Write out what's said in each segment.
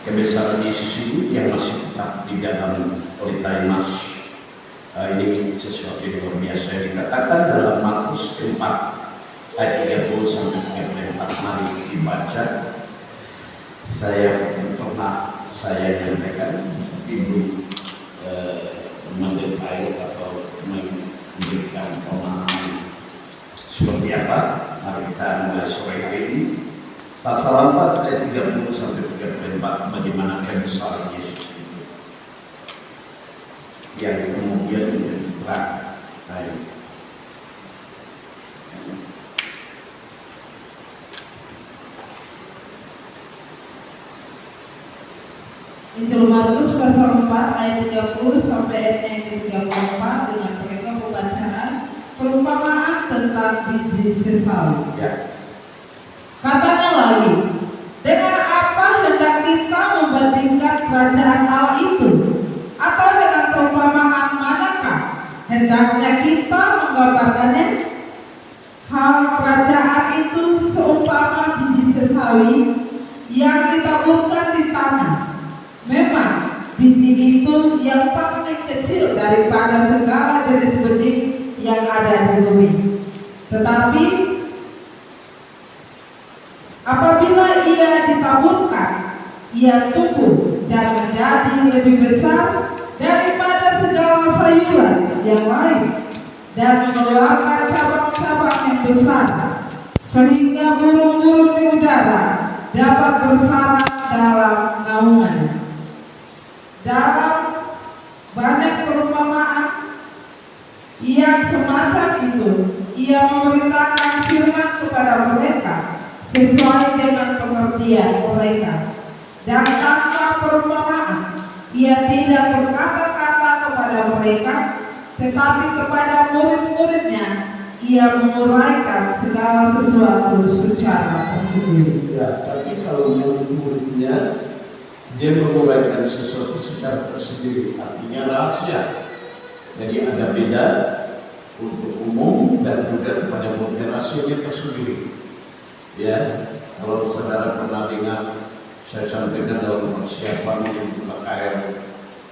kebesaran Yesus itu yang masih tetap di dalam pelita emas. Ini sesuatu yang luar biasa dikatakan dalam Markus 4 ayat 30 sampai 34. Mari dibaca. Saya nyampaikan ibu mendetail atau memberikan pemahaman seperti apa. Mari kita mulai sore hari ini. Pasal 4 ayat 30 sampai 34, bagaimana kebesaran Yesus itu yang kemudian menjadi terang tadi. Injil Markus pasal 4 ayat 30 sampai ayat yang ke-34 dengan mereka pembacaan perumpamaan tentang biji sesawi. Ya. Katanya lagi, dengan apa hendak kita membandingkan kerajaan Allah itu? Atau dengan perumpamaan manakah hendaknya kita menggambarkannya? Hal kerajaan itu seumpama biji sesawi yang ditaburkan di tanah. Memang biji itu yang paling kecil daripada segala jenis benih yang ada di bumi. Tetapi apabila ia ditaburkan, ia tumbuh dan menjadi lebih besar daripada segala sayuran yang lain dan mengeluarkan cabang-cabang yang besar, sehingga burung-burung di udara dapat bersarang dalam naungannya. Dalam banyak perumpamaan yang semacam itu, ia memberitakan firman kepada mereka sesuai dengan pengertian mereka, dan tanpa perumpamaan ia tidak berkata-kata kepada mereka, tetapi kepada murid-muridnya ia menguraikan segala sesuatu secara tersendiri. Ya, tapi kalau murid-muridnya dia menguraikan sesuatu secara tersendiri, artinya rahasia. Jadi ada beda untuk umum dan juga kepada murid rahasianya tersendiri. Ya, kalau saudara pernah dengar saya sampaikan dalam persiapan menuju KKR,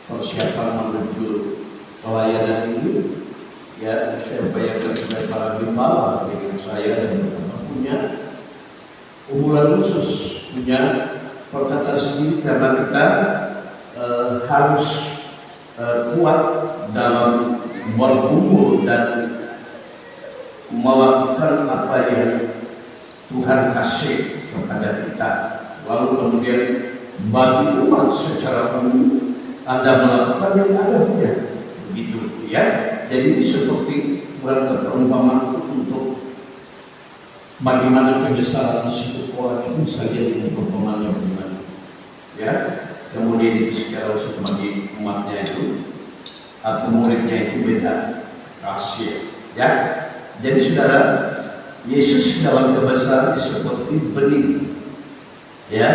persiapan menuju pelayanan ini, ya saya bayangkan sebagai para gembala dengan saya dan punya umuran khusus, punya perkataan sendiri karena kita harus kuat dalam bergumul dan melakukan apa yang Tuhan kasih kepada kita. Lalu kemudian bagi umat secara umum Anda melakukan yang ada punya, begitu ya. Jadi ini seperti bukan perumpamaan untuk bagaimana kebesaran situ orang itu saja dengan perumpamaannya bagaimana, ya. Kemudian itu secara sebagai umatnya itu atau muridnya itu beda rahasia, ya. Jadi saudara, Yesus dalam kebesaran seperti benih, ya,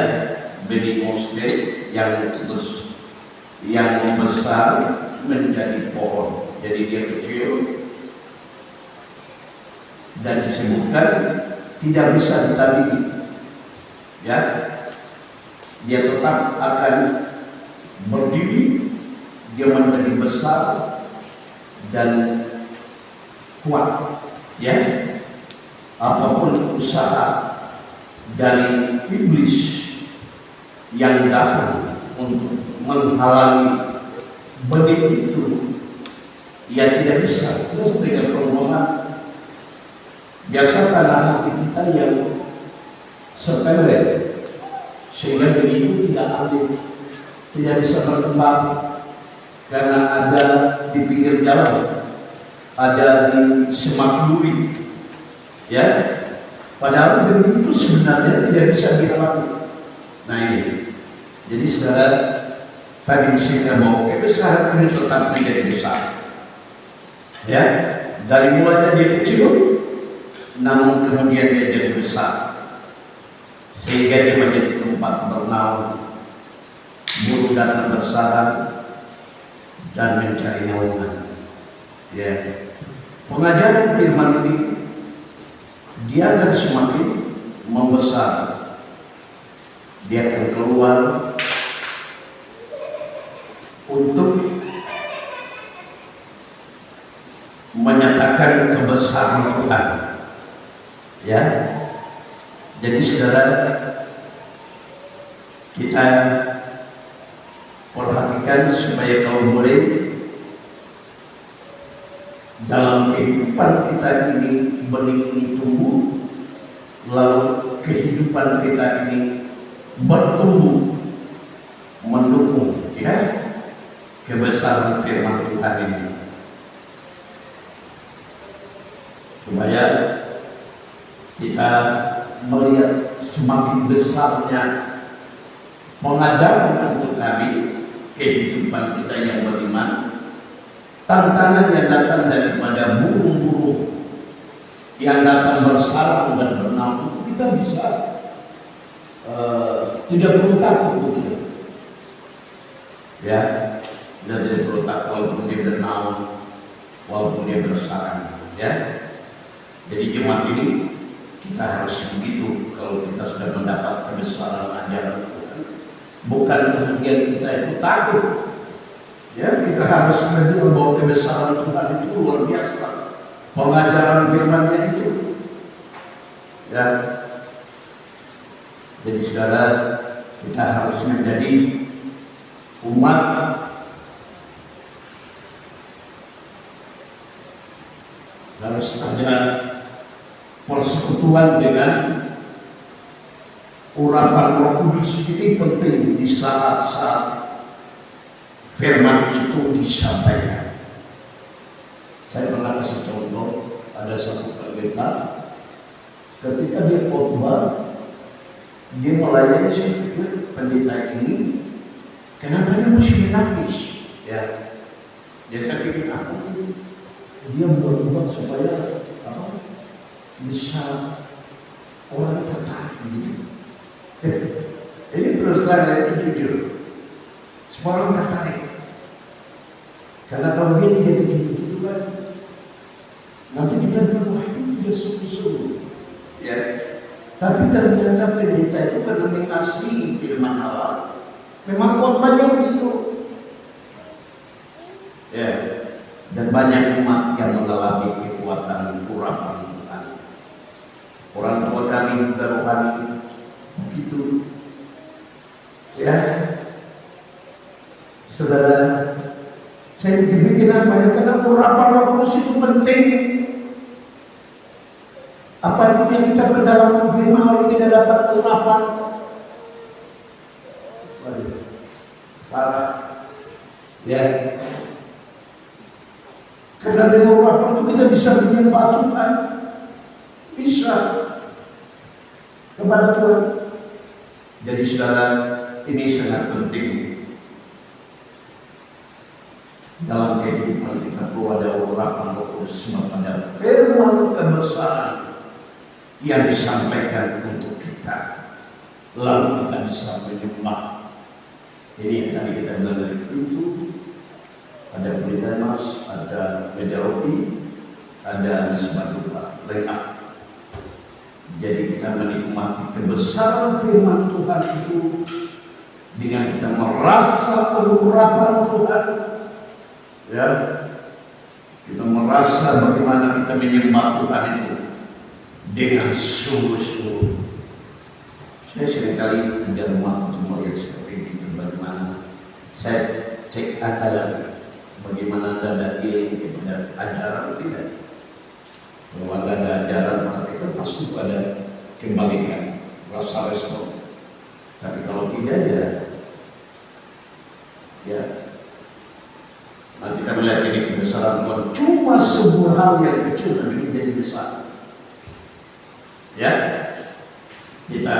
benih moste yang membesar menjadi pohon. Jadi dia kecil dan disebutkan tidak bisa ditandingi, ya. Dia tetap akan berdiri, dia menjadi besar dan kuat, ya. Apapun usaha dari iblis yang datang untuk menghalangi benih itu, ia tidak bisa. Terus dengan perumpamaan, biasa tanah hati kita yang sepele, sehingga benih itu tidak adil, tidak bisa berkembang karena ada di pinggir jalan, ada di semak duri. Ya, padahal benih itu sebenarnya tidak bisa dihalangi. Nah ini, jadi saudara, tadi saya bahwa kebesaran ini tetap menjadi besar. Ya, dari mulanya dia kecil, namun kemudian dia jadi besar, sehingga dia menjadi tempat bernaung. Burung datang bersarang dan mencari naungan. Ya, pengajaran firman ini dia akan semakin membesar. Dia akan keluar untuk menyatakan kebesaran Tuhan. Ya, jadi saudara, kita perhatikan supaya kau boleh dalam kehidupan kita ini benih ini tumbuh, lalu kehidupan kita ini bertumbuh mendukung ya kebesaran firman Tuhan ini, supaya kita melihat semakin besarnya pengajaran untuk kami kehidupan kita yang beriman. Tantangan yang datang daripada burung-burung yang datang bersarang dan bernafas, kita bisa tidak perlu takut begitu. Ya, kita tidak perlu takut walaupun dia bernafas, walaupun dia bersarang. Ya, jadi jemaat ini kita harus begitu kalau kita sudah mendapat kebesaran ajaran Tuhan. Bukan kemudian kita itu takut. Ya, kita harus melihat bahwa kebesaran Tuhan itu luar biasa. Pengajaran firman-Nya itu. Ya. Jadi saudara, kita harus menjadi umat harus ada persekutuan dengan urapan Roh Kudus. Ini penting di saat-saat firman itu disampaikan. Saya pernah kasih contoh, ada satu pendeta ketika dia khotbah, dia melayani, saya pikir pendeta ini kenapa dia mesti menangis? Ya, jadi saya pikir apa? Dia berbuat supaya apa? Bisa orang tertarik gitu. Ini terus saya jujur, semua orang tertarik. Karena kalau dia tidak begitu kan, nanti kita bilang wah itu tidak sungguh-sungguh. Ya, tapi ternyata pendeta itu karena mengasihi firman Allah, memang khotbahnya begitu. Ya, dan banyak umat yang mengalami kekuatan urapan Tuhan. Orang tua kami juga rohani begitu. Ya, saudara, saya bikin apa ya? Karena urapan Roh Kudus itu penting. Apa itu yang kita pendalaman firman lalu tidak dapat urapan? Parah. Ya. Karena dengan urapan itu kita bisa menyembah Tuhan, bisa kepada Tuhan. Jadi saudara, ini sangat penting. Dalam kehidupan kita perlu ada urapan Roh Kudus pada firman kebesaran yang disampaikan untuk kita, lalu kita bisa menyembah. Ini yang tadi kita bilang dari itu, ada pendeta mas, ada meja roti, ada misbah doa, lengkap. Jadi kita menikmati kebesaran firman Tuhan itu dengan kita merasa urapan Tuhan. Ya, kita merasa bagaimana kita menyembah Tuhan itu dengan sungguh-sungguh. Saya seringkali di rumah untuk melihat seperti itu, bagaimana saya cek lagi, bagaimana ada iring kepada ajaran tidak. Kalau ada ajaran maka kita pasti ada kembalikan rasa respon. Tapi kalau tidak ya nanti kita melihat ini kebesaran Tuhan cuma sebuah hal yang kecil tapi menjadi besar. Ya, kita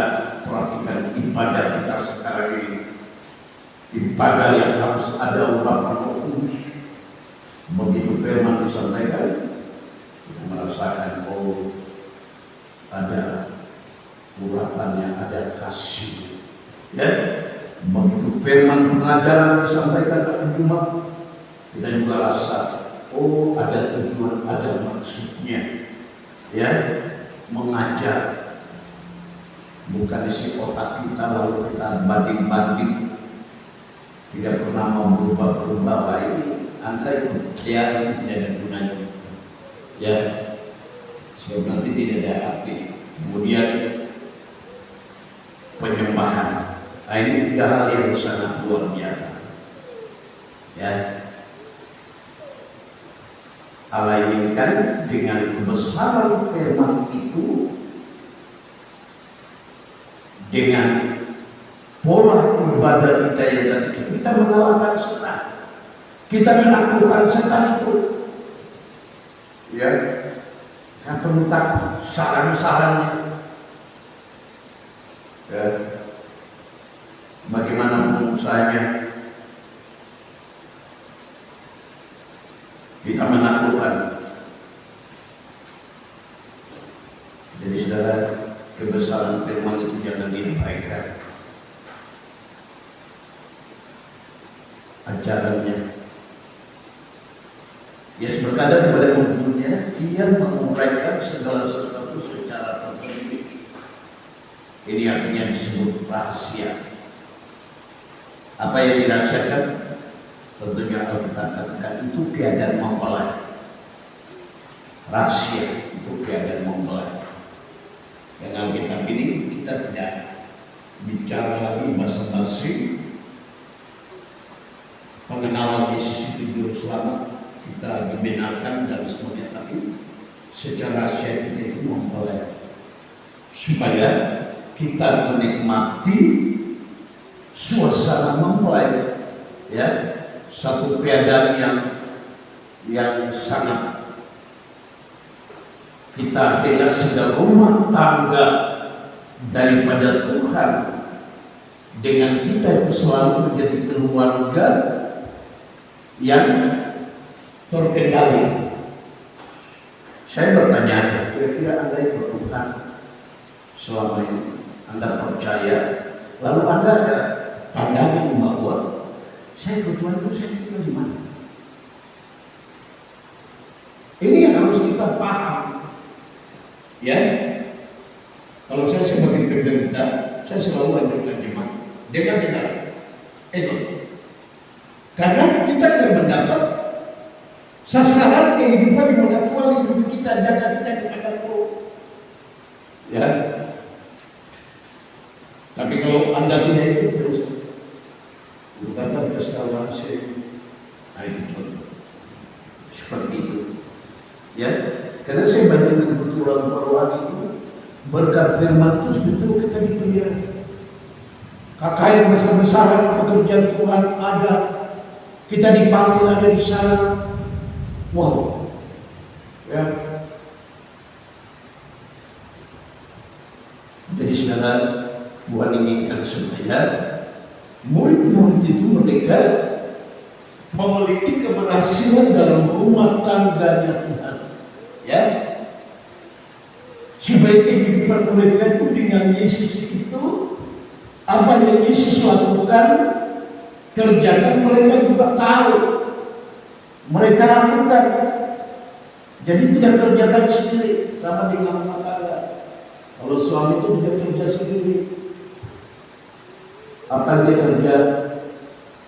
perhatikan ibadah kita sekarang ini, ibadah yang harus ada urapan Roh Kudus. Begitu firman disampaikan, kita merasakan ada urapannya, ada kasih. Ya, begitu firman pengajaran disampaikan pada jemaat, kita juga rasa, ada tujuan, ada maksudnya. Ya, mengajar, bukan isi otak kita lalu kita banding-banding. tidak pernah mau berubah-ubah baik, Anda ikut dia itu tidak ada gunanya. Ya, sebab nanti tidak ada arti. Kemudian penyembahan. Nah, ini tiga hal yang sangat luar biasa. Ya, Allah inginkan dengan kebesaran firman itu, dengan pola ibadah kita yang tadi, kita mengalahkan setan, kita menaklukkan setan itu. Ya, nggak perlu takut saran-sarannya. Ya, bagaimana usahanya, kita menaklukkan. Jadi saudara, kebesaran firman itu jangan diabaikan. Ajarannya, Yesus berkata kepada murid-muridnya, dia menguraikan segala sesuatu secara terperinci. Ini artinya disebut rahasia. Apa yang dirahasiakan? Tentunya Alkitab katakan itu keadaan mempelai. Rahasia itu keadaan mempelai. Dengan kitab ini kita tidak bicara lagi basa-basi. Pengenalan Yesus itu juru selamat, kita dibenarkan dan semuanya, tapi secara rahasia kita itu mempelai, supaya kita menikmati suasana mempelai, ya, satu keadaan yang sangat kita tidak sedang rumah tangga daripada Tuhan dengan kita itu selalu menjadi keluarga yang terkendali. Saya bertanya, kira-kira Anda ikut Tuhan selama ini, Anda percaya, lalu Anda ada pandangan bahwa saya ikut Tuhan itu saya tinggal di mana? Ini yang harus kita paham. Ya, kalau saya sebagai pendeta, saya selalu anjurkan jemaat dengan benar. Itu karena kita akan mendapat sasaran kehidupan di mana Tuhan hidup kita, jaga kita kepada Tuhan. Ya. Tapi kalau Anda tidak ikut terus, bukanlah restorasi, itu contoh seperti itu. Ya, karena saya banyak mengikuti orang rohani itu, berkat firman itu sebetulnya kita dipelihara. Kekayaan besar-besaran pekerjaan Tuhan ada, kita dipanggil ada di sana. Wow, ya. Jadi saudara, Tuhan inginkan supaya murid-murid itu mereka memiliki keberhasilan dalam rumah tangganya Tuhan. Ya, supaya kehidupan mereka itu dengan Yesus itu, apa yang Yesus lakukan, kerjakan, mereka juga tahu, mereka lakukan. Jadi tidak kerjakan sendiri, sama dengan rumah tangga. Kalau suami itu tidak kerja sendiri, apa dia kerja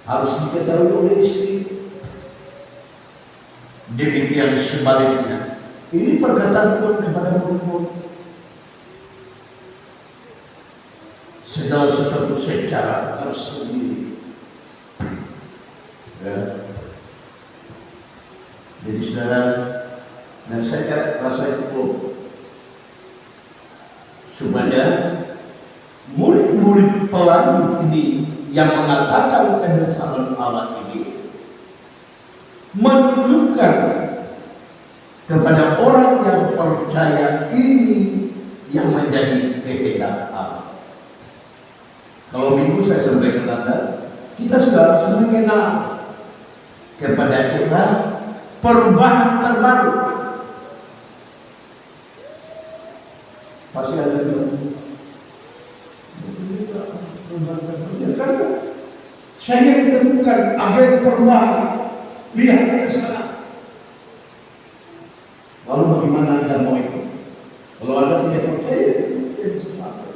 harus diketahui oleh istri. Demikian sebaliknya. Ini perkataan Tuhan kepada murid-murid. Segala sesuatu secara tersendiri. Ya. Jadi saudara, dan saya rasa itu supaya murid-murid pelangi ini yang mengatakan kebesaran Allah ini menunjukkan kepada orang yang percaya ini yang menjadi kehendak Allah. Kalau minggu saya sampaikan Anda, kita sudah harus mengenal kepada era perubahan terbaru. Pasti ada kan? Saya ditemukan agen perubahan. Lihat ke sana. Lalu bagaimana Anda mau ikut? Kalau Anda tidak percaya, jadi sesuatu.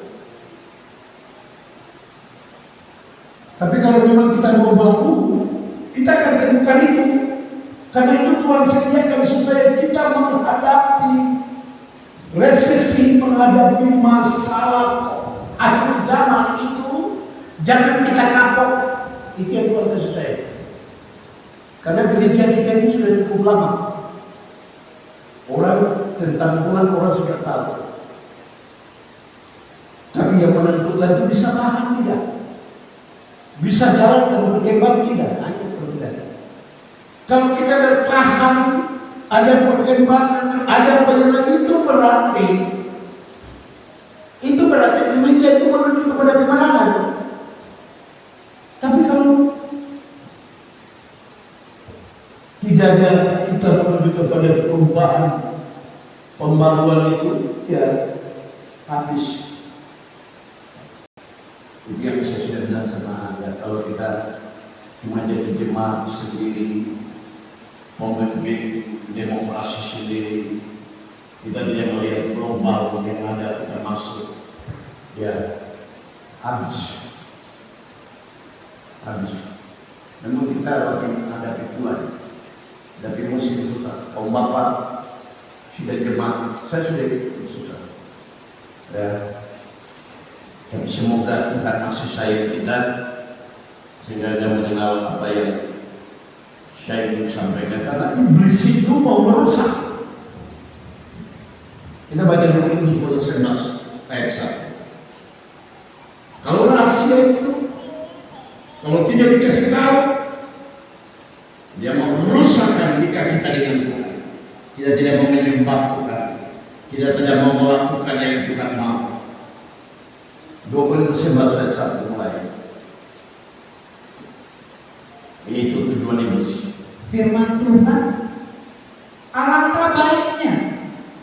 Tapi kalau memang kita mau bahu, kita akan temukan itu. Karena itu Tuhan sediakan supaya kita menghadapi resesi, menghadapi masalah akhir zaman itu, jangan kita kapok. Itu yang Tuhan kasih saya. Karena gereja kita ini sudah cukup lama. Orang tentang Tuhan orang sudah tahu. Tapi yang menentukan itu bisa tahan tidak? Bisa jalan dan berkembang tidak? Hanya perbedaan. Kalau kita bertahan, ada perkembangan, ada penyelamat, itu berarti gereja itu menuju kepada kemenangan. Tapi kalau tidak ada kita menuju kepada perubahan, pembaruan itu, ya habis. Itu yang saya sudah bilang sama Anda. Kalau kita cuma jadi jemaat sendiri, memimpin demokrasi sendiri, kita tidak melihat global yang ada kita masuk, ya habis. Namun kita makin menghadapi Tuhan, tapi musim suka. Kaum Bapak sudah jemaat, saya sudah suka. Ya. Tapi semoga Tuhan masih sayang kita sehingga Anda mengenal apa yang saya ingin sampaikan. Karena iblis itu mau merusak. Kita baca dulu Injil 11 ayat 1. Kalau rahasia itu, kalau tidak dikasih tahu, dia mau merusakkan nikah kita dengan Tuhan. Kita tidak mau menyembah Tuhan. Kita tidak mau melakukan yang Tuhan mau. 2 Korintus 11 ayat 1 mulai. Itu tujuan iblis. Firman Tuhan, alangkah baiknya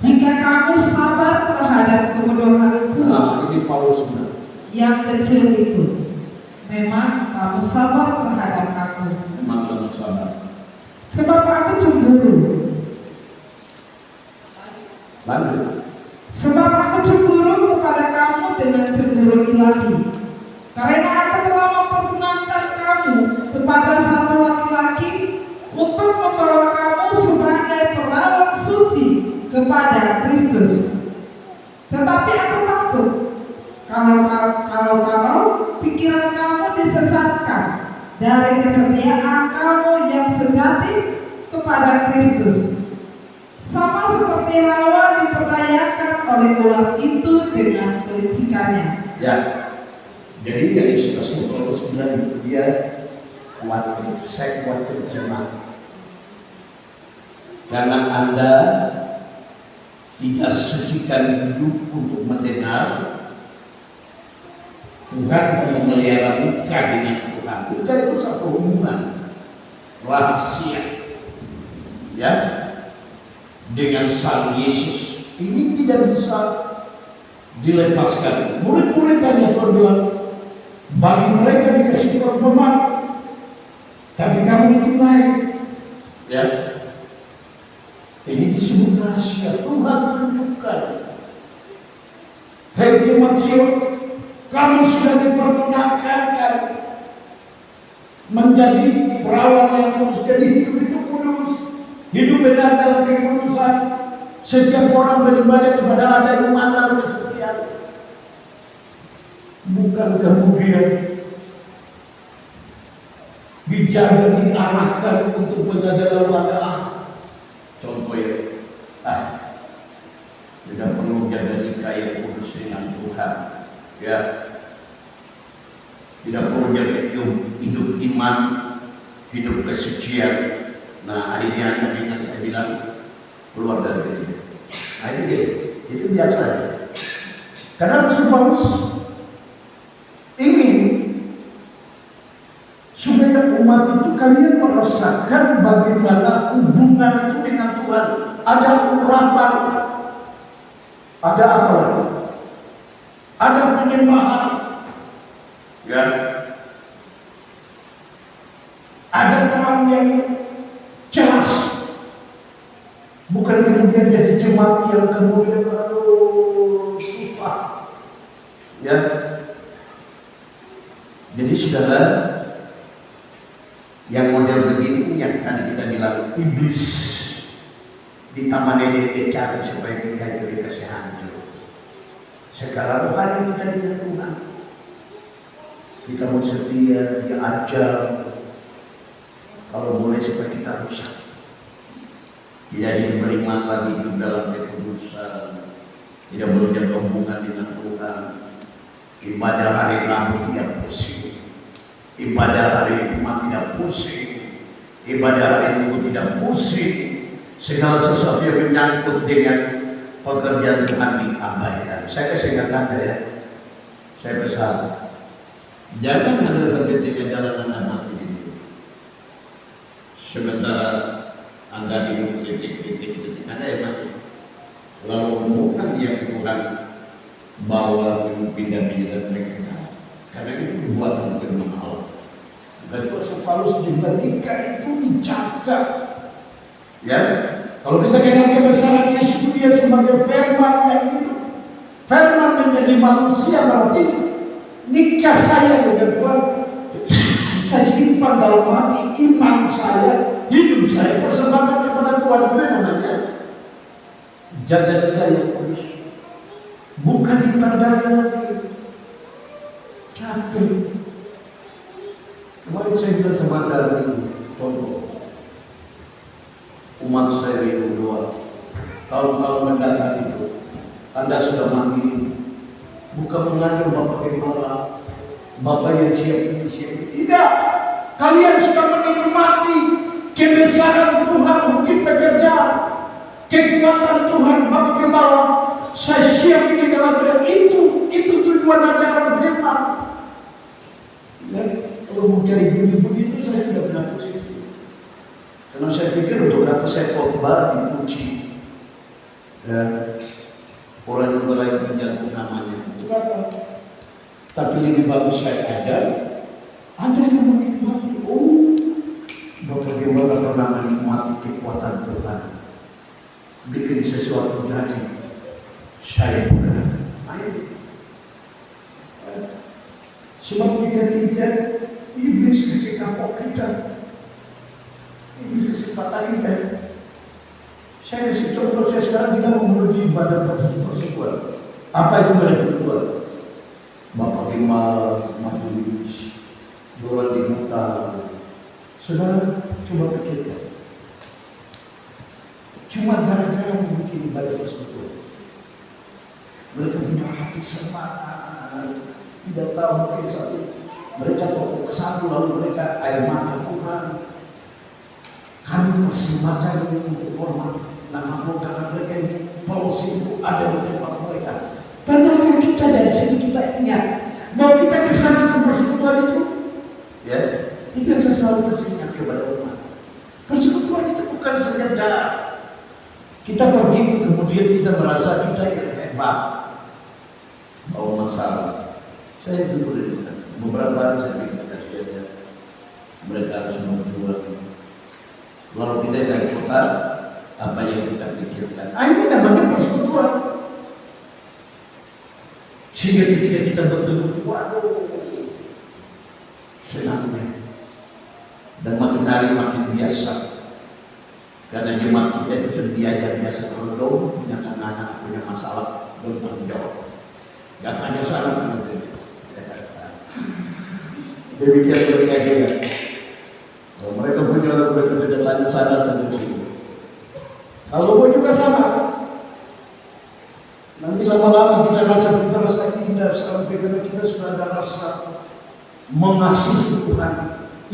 jika kamu sabar terhadap kebodohanku. Nah, ini Paulus benar. Yang kecil itu. Memang kamu sabar terhadap aku. Memang kamu sabar. Sebab aku cemburu. Lanjut. Sebab aku cemburu kepada kamu dengan cemburu ilahi. Karena aku telah memperkenankan kamu kepada satu laki-laki untuk membawa kamu sebagai perawan suci kepada Kristus. Tetapi aku takut kalau pikiran kamu disesatkan dari kesetiaan kamu yang sejati kepada Kristus. Sama seperti Hawa diperdayakan oleh ular itu dengan kelicikannya. Ya, jadi yang Rasul Paulus bilang itu dia khawatir, saya khawatir jemaat. Karena Anda tidak sucikan hidup untuk mendengar Tuhan memelihara muka dengan Tuhan. Itu satu hubungan rahasia, ya, dengan Sang Yesus. Ini tidak bisa dilepaskan. Murid-murid tanya Tuhan bilang, bagi mereka dikasih performa, tapi kamu itu naik, ya. Ini disebut rahasia. Tuhan tunjukkan, hei jemaat Sion, kamu sudah diperkenankan menjadi perawan yang kudus. Jadi hidup itu kudus, hidup benar dalam kekudusan. Setiap orang beribadah kepada ada iman dan kesetiaan. Bukan kemudian dijaga, diarahkan untuk menjaga lembaga. Contoh ya, tidak perlu jaga nikah yang kudus dengan Tuhan, ya. Tidak perlu jaga hidup iman, hidup kesucian. Nah, akhirnya tadi yang saya bilang keluar dari gereja. Akhirnya itu biasa. Karena Rasul Paulus ingin supaya umat itu kalian merasakan bagaimana hubungan itu dengan Tuhan. Ada urapan, ada apa lagi? Ada penyembahan, ya. Ada terang yang jelas. Bukan kemudian jadi jemaat yang kemudian susah, ya. Jadi Jadi saudara, yang model begini yang tadi kita bilang iblis di taman Eden cari supaya kita itu dikasih hancur. Sekarang rohani kita dengan Tuhan, kita mau setia, diajar. Kalau boleh supaya kita rusak, tidak ingin beriman lagi hidup dalam kekudusan, tidak boleh jaga hubungan dengan Tuhan. Ibadah hari Rabu tidak pusing, ibadah hari Jumat tidak pusing, ibadah hari Minggu tidak pusing. Segala sesuatu yang menyangkut dengan pekerjaan Tuhan diabaikan. Saya kasih kata ya, saya pesan, jangan ada sampai tiga jalan Anda mati ini. Sementara Anda hidup kritik Anda yang mati. Lalu bukan yang Tuhan bawa pindah-pindah mereka, karena itu buatan firman Allah. Dan Rasul Paulus juga nikah itu dijaga. Ya, kalau kita kenal kebesaran Yesus, dia sebagai firman yang hidup. Firman menjadi manusia, berarti nikah saya dengan Tuhan saya simpan dalam hati, iman saya, hidup saya persembahkan kepada Tuhan. Itu namanya jaga nikah yang kudus. Bukan diperdaya lagi, capek. Kemarin saya bilang sama Anda contoh, umat saya di luar tahun-tahun mendatang itu, Anda sudah mandi, bukan mengandung Bapak Gembala, Bapak yang siap ini siap ini. Tidak, kalian sudah menikmati kebesaran Tuhan, mungkin pekerjaan, kekuatan Tuhan, Bapak Gembala. Saya siap ini dalam itu tujuan ajaran firman. Ya, kalau mau cari bunyi-bunyi itu saya sudah pernah pusing. Karena saya pikir untuk apa saya khotbah dipuji. Dan orang yang mulai menjaga namanya. Kenapa? Tapi lebih bagus saya ajar. Ada yang menikmati. Oh, Bapak Gembala pernah menikmati kekuatan Tuhan. Bikin sesuatu jadi. Saya bukan. Sebab ketiga, iblis kasih kapok kita, iblis kasih patah kita. Saya kasih contoh, saya sekarang kita mau menuju ibadah persekutuan. Apa itu ibadah persekutuan? Bapak Gembala, majelis, doa di hutan. Saudara, coba pikirkan. Cuma gara-gara mungkin ibadah persekutuan. Mereka punya hati semangat, tidak tahu mungkin satu. Mereka topik satu lalu mereka air mata Tuhan. Kami persembahkan untuk hormat nama Tuhan karena mereka ini polosi itu ada di tempat mereka. Pernahkah kita dari sini kita ingat mau kita kesana ke persekutuan itu? Ya, itu yang saya selalu ingat kepada umat. Persekutuan itu bukan sekedar kita pergi itu kemudian kita merasa kita yang hebat. Bawa masalah. Saya dulu beberapa hari saya pikir kasihannya mereka harus berjuang. Lalu kita dari kota, apa yang kita pikirkan? Ini namanya persekutuan. Sehingga ketika kita bertemu, waduh, senangnya. Dan makin hari makin biasa. Karena jemaat kita itu sudah diajar biasa kalau punya anak punya masalah, belum tanggung jawab. Gak tanya sana teman-teman. Demikian mereka juga. Kalau mereka punya orang mereka tanya sana tanya sini. Kalau mau juga sama. Nanti lama-lama kita rasa indah sampai karena kita sudah ada rasa mengasihi Tuhan,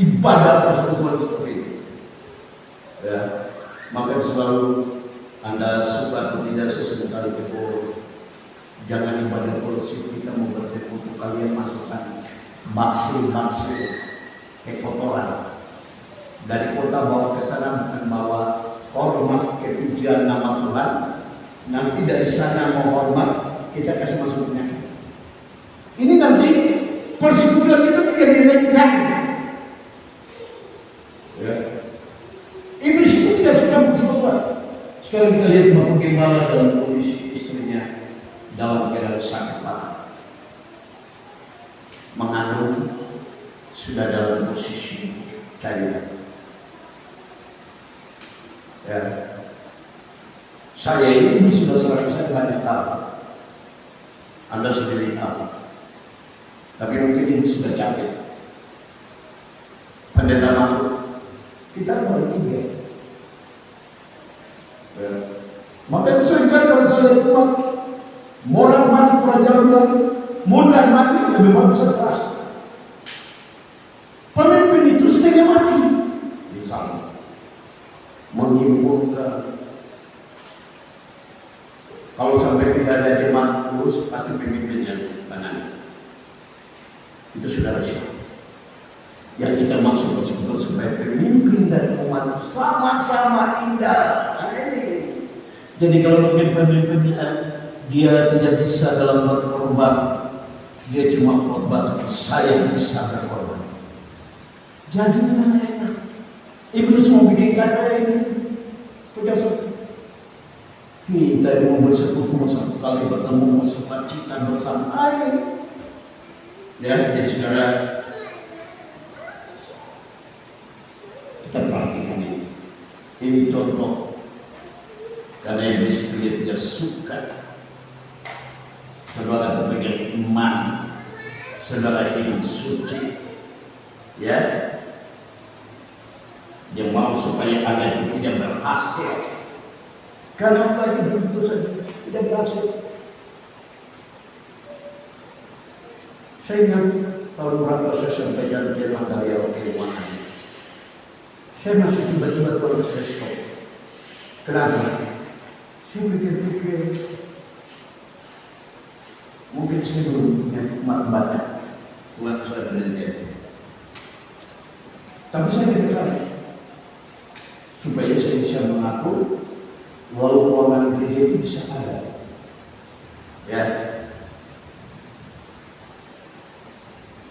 ibadah persekutuan seperti itu. Ya, maka selalu Anda suka atau tidak sesekali tegur. Jangan ibadah politik kita mau bertemu untuk kalian masukkan baksil kekotoran dari kota bawa ke sana, bukan bawa hormat kepujian nama Tuhan. Nanti dari sana mau hormat kita kasih masuknya. Ini nanti persekutuan itu menjadi renggang. Ya. Iblis itu tidak suka persekutuan. Sekarang kita lihat Bapak Gembala dalam kondisi istrinya dalam keadaan sakit parah, mengandung sudah dalam posisi cair. Ya. Saya ini sudah selesai banyak hal. Anda sendiri tahu. Tapi mungkin ini sudah capek. Pendeta malu. Kita baru 3. Ya. Maka seringkali kalau saya kuat, moral mati kerajaan, modal mati lebih bagus keras. Pemimpin itu setengah mati. Misalnya, menghimpunkan. Kalau sampai tidak ada jemaat terus, pasti pemimpin yang tangan. Itu sudah risiko. Yang kita maksud betul supaya pemimpin dan umat sama-sama indah. Nah, ini. Jadi kalau mungkin pemimpinnya dia tidak bisa dalam berkorban, dia cuma korban, tapi saya bisa berkorban. Jadi enak. Iblis mau bikin kata ini, kita mau bersekutu satu kali bertemu sukacita bersama air. Ya, jadi saudara, kita perhatikan ini. Ini contoh. Karena iblis dia tidak suka saudara berpegang iman, saudara hidup suci, ya. Dia mau supaya Anda itu tidak berhasil. Kalau lagi begitu saja tidak berhasil. Saya ingat tahun berapa saya sampaikan firman dari awal keimanan. Saya masih tiba-tiba kalau saya stop. Kenapa? Saya pikir-pikir mungkin saya belum punya hikmat banyak buat saya berhenti. Tapi saya tidak cari supaya saya bisa mengaku walau keuangan dia itu bisa ada. Ya.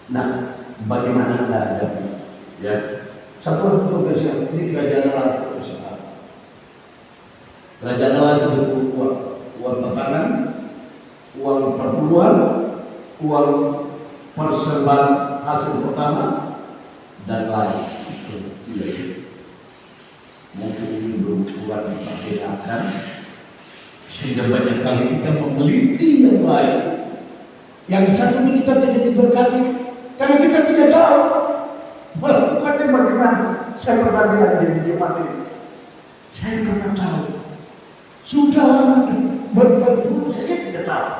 Nah, bagaimana Anda hadapi? Ya. Satu tugas ini kerajaan Allah itu. Kerajaan Allah itu berupa uang tatanan, uang perburuan, uang persembahan hasil pertama, dan lain. Mungkin ini belum kuat diperkirakan, sehingga banyak kali kita memiliki yang lain. Yang satu ini kita tidak diberkati, karena kita tidak tahu melakukannya bagaimana. Saya pernah bilang jadi jemaat ini, saya pernah tahu. Sudah lama berburu saya tidak tahu.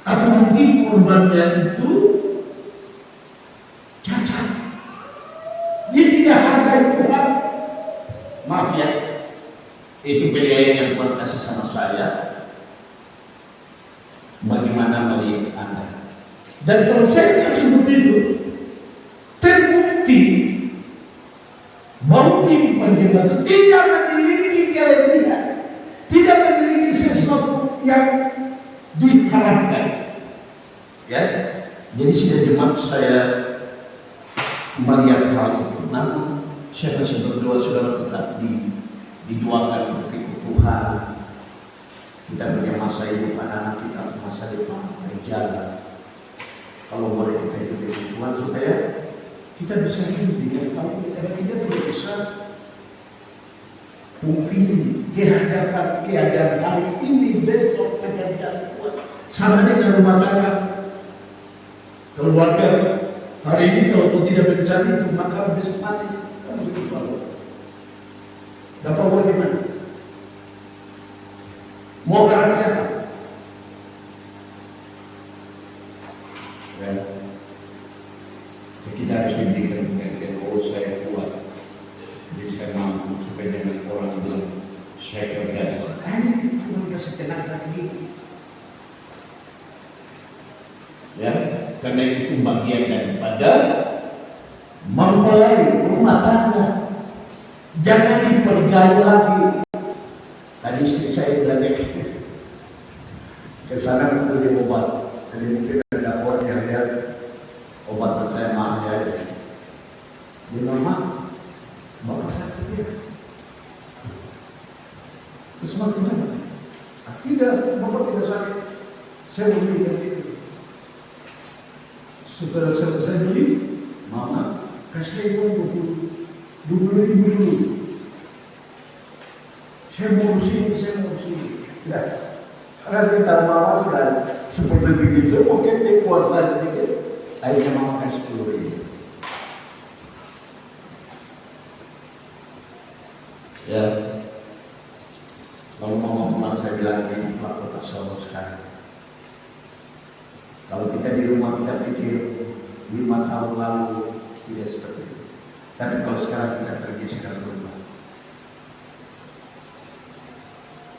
Apa mungkin korbannya itu cacat? Dia tidak hargai Tuhan. Maaf ya, itu penilaian yang Tuhan kasih sama saya. Bagaimana melihat Anda? Dan kalau saya lihat seperti itu, terbukti mungkin penjelasan tidak memiliki kelebihan, tidak memiliki sesuatu yang diharapkan. Ya, jadi sudah jemaat saya melihat hal itu. Namun saya masih berdoa saudara tetap didoakan untuk ikut Tuhan. Kita punya masa hidup anak-anak kita, masa depan berjalan. Kalau boleh kita hidup dengan Tuhan supaya kita bisa hidup dengan Tuhan. Karena kita tidak bisa mungkin dihadapan keadaan hari ini, besok kejadian Tuhan. Sama dengan rumah tangga, keluarga. Hari ini kalau kau tidak mencari itu, maka besok mati. Kamu itu baru. Dapat uang di mana? Mau garang siapa? Ya. Jadi kita harus diberikan pengertian, oh saya kuat, jadi saya mampu supaya dengan orang bilang saya kerja. Cuma kasih tenaga begini. Ya, karena itu bagian daripada mempelai rumah tangga. Jangan dipergaya lagi. Tadi istri saya bilang ke sana untuk beli obat. Jadi mungkin ada orang yang lihat obat saya mahal ya. Dia mama, bapak sakit ya. Terus makin tidak, bapak tidak sakit. Saya membeli itu. Setelah selesai beli, mama kasih uang 20.000 dulu. Saya mau sini. Ya, karena kita mama sudah seperti begitu, mungkin dia kuasa sedikit. Akhirnya mama kasih 10.000. Ya, kalau mama pulang saya bilang ini Pak Kota Solo sekarang. Kalau kita di rumah kita pikir 5 tahun lalu tidak seperti itu. Tapi kalau sekarang kita pergi sekarang rumah,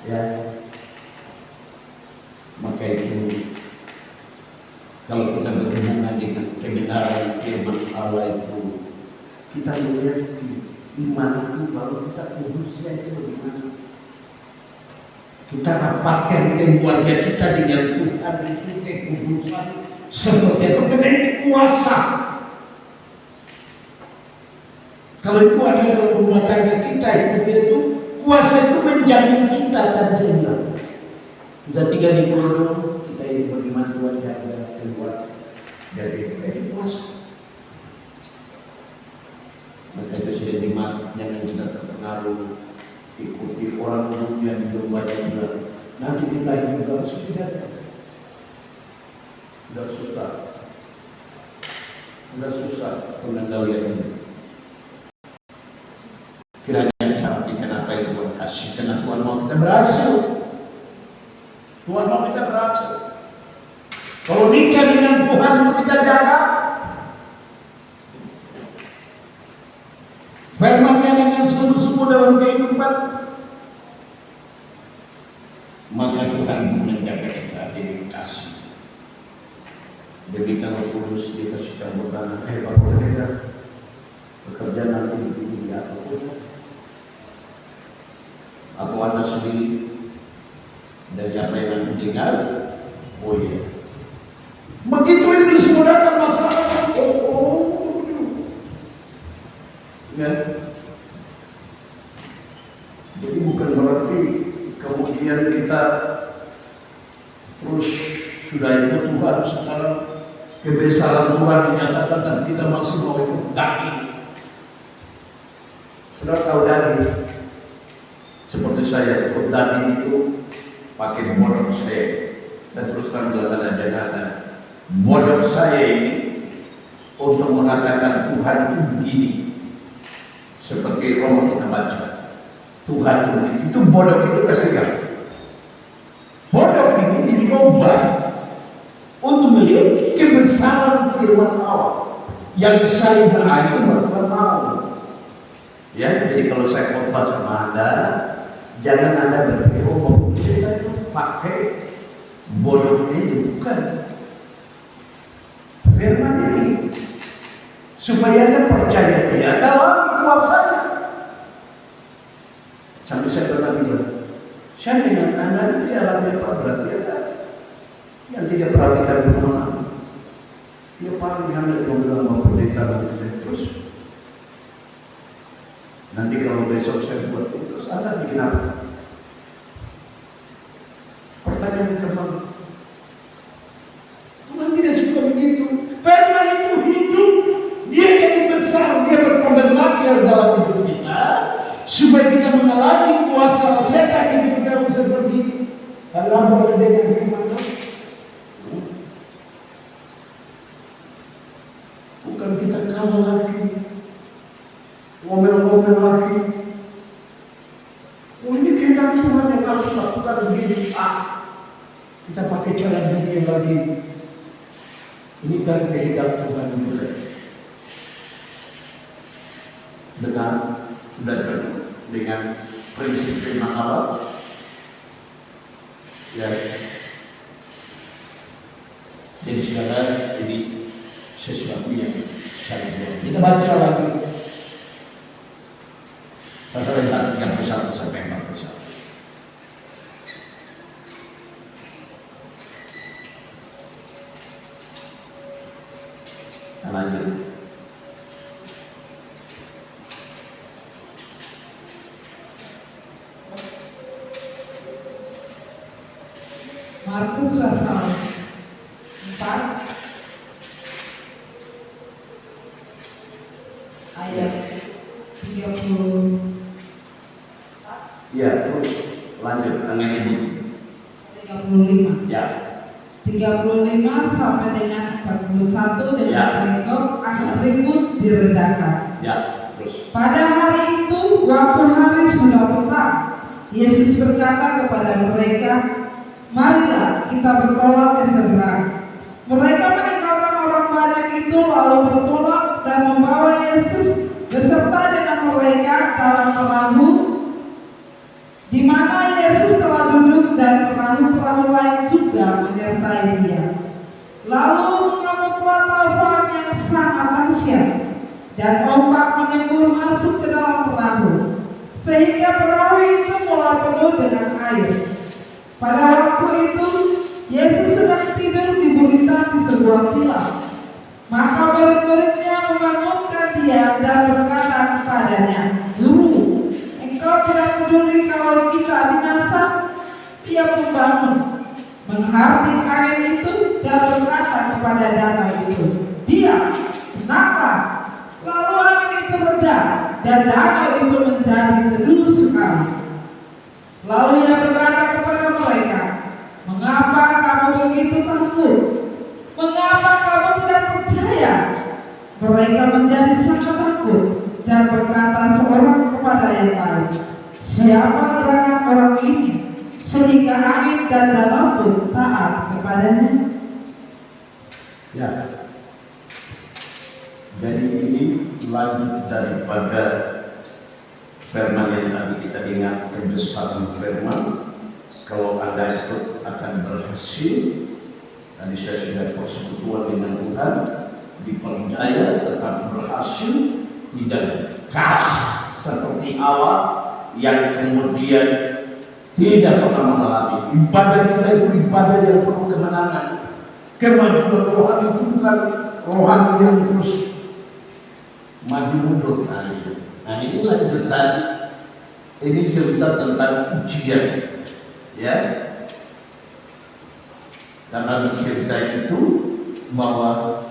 ya, maka itu kalau kita berhubungan dengan kebenaran firman Allah itu, kita melihat iman itu baru kita kudusnya itu bagaimana. Kita rapatkan keluarga kita dengan Tuhan itu kekudusan seperti itu karena itu kuasa. Kalau itu ada dalam rumah tangga kita itu kuasa itu menjamin kita tadi saya bilang. Kita tinggal di Pulau, kita ini bagaimana Tuhan jaga keluar dari itu kuasa. Maka itu sudah dimat, jangan kita terpengaruh ikuti orang dunia di domba yang benar. Nanti kita juga sudah susah pengendalian ini. Kiranya kita artikan apa yang Tuhan kasih, karena Tuhan mau kita berhasil. Tuhan mau kita berhasil. Kalau nikah dengan Tuhan itu kita jaga. Firman-Nya dengan sungguh-sungguh dalam kehidupan, maka Tuhan menjaga kita dengan kasih. Demikian Kudus dikasih kemudahan. Pak Saudara, bekerja nanti di atau Anda sendiri dari apa yang Anda dengar. Oh iya, begitu ini semua datang masalah. Ya. Jadi bukan berarti kemudian kita terus sudah ikut Tuhan, sekarang kebesaran Tuhan dinyatakan dan kita masih mau ikut daging. Sudah tahu daging? Seperti saya ikut daging itu pakai modal saya. Dan terus terang bilang ada modal saya ini untuk mengatakan Tuhan itu begini. Seperti Roma kita baca, Tuhan itu bodoh itu kesedihan. Bodoh itu dirubah untuk melihat kebesaran firman Allah yang saya berani bertuhan mau. Ya, jadi kalau saya khotbah sama Anda, jangan Anda berpikir oh kita itu pakai bodoh ini, bukan. Firman ini supaya Anda percaya Dia dalam kuasanya. Sampai saya pernah bilang, saya dengan Anda tidak alami apa berarti ada yang tidak perhatikan firman. Dia paling hanya bilang mau pendeta dan terus. Nanti kalau besok saya buat terus Anda bikin apa? Pertanyaan teman. Tuhan tidak suka begitu. Firman itu hidup. Dia jadi besar, dia bertabernakel dalam hidup kita supaya kita mengalami kuasa setan itu kita seperti dalam dengan firman. Bukan kita kalah lagi, ngomel-ngomel lagi. Oh ini kehendak Tuhan yang harus lakukan begini. Kita pakai cara dunia lagi. Ini kan kehendak Tuhan juga. Dengan sudah cocok dengan prinsip firman Allah. Ya. Jadi saudara, jadi sesuatu yang sangat luar. Kita baca lagi pasal yang 31 sampai 41. Kita lanjut. Markus pasal 4 ayat 30. Ya, terus lanjut dengan ini. 35. Ya. 35 sampai dengan 41 dengan Ya. berikut akan ribut diredakan. Ya, terus. Pada hari itu, waktu hari sudah petang, Yesus berkata kepada mereka, "Marilah kita bertolak ke seberang." Mereka meninggalkan orang banyak itu lalu bertolak dan membawa Yesus beserta dengan mereka dalam perahu, di mana Yesus telah duduk dan perahu-perahu lain juga menyertai dia. Lalu mengamuklah taufan yang sangat dahsyat dan ombak menyembur masuk ke dalam perahu, sehingga perahu itu mulai penuh dengan air. Pada waktu itu Yesus sedang tidur di buritan di sebuah tilam. Maka murid-muridnya membangunkan dia dan berkata kepadanya, "Guru, engkau tidak peduli kalau kita binasa?" Ia pun bangun, mengharbin angin itu dan berkata kepada danau itu, "Diam, tenanglah." Lalu angin itu reda dan danau itu menjadi teduh sekali. Lalu ia berkata kepada mereka, "Mengapa kamu begitu takut? Mengapa kamu tidak percaya?" Mereka menjadi sangat takut dan berkata seorang kepada yang lain, "Siapa gerangan orang ini sehingga angin dan danau pun taat kepadanya?" Ya. Jadi ini lanjut daripada firman yang tadi kita dengar, kebesaran firman. Kalau Anda itu akan berhasil, tadi saya sudah persekutuan dengan Tuhan, dipercaya tetap berhasil, tidak kalah seperti awal yang kemudian tidak pernah mengalami. Ibadah kita itu ibadah yang penuh kemenangan. Kemajuan rohani itu bukan rohani yang terus maju mundur. Nah ini lanjutan, ini cerita tentang ujian, ya. Karena di cerita itu bahwa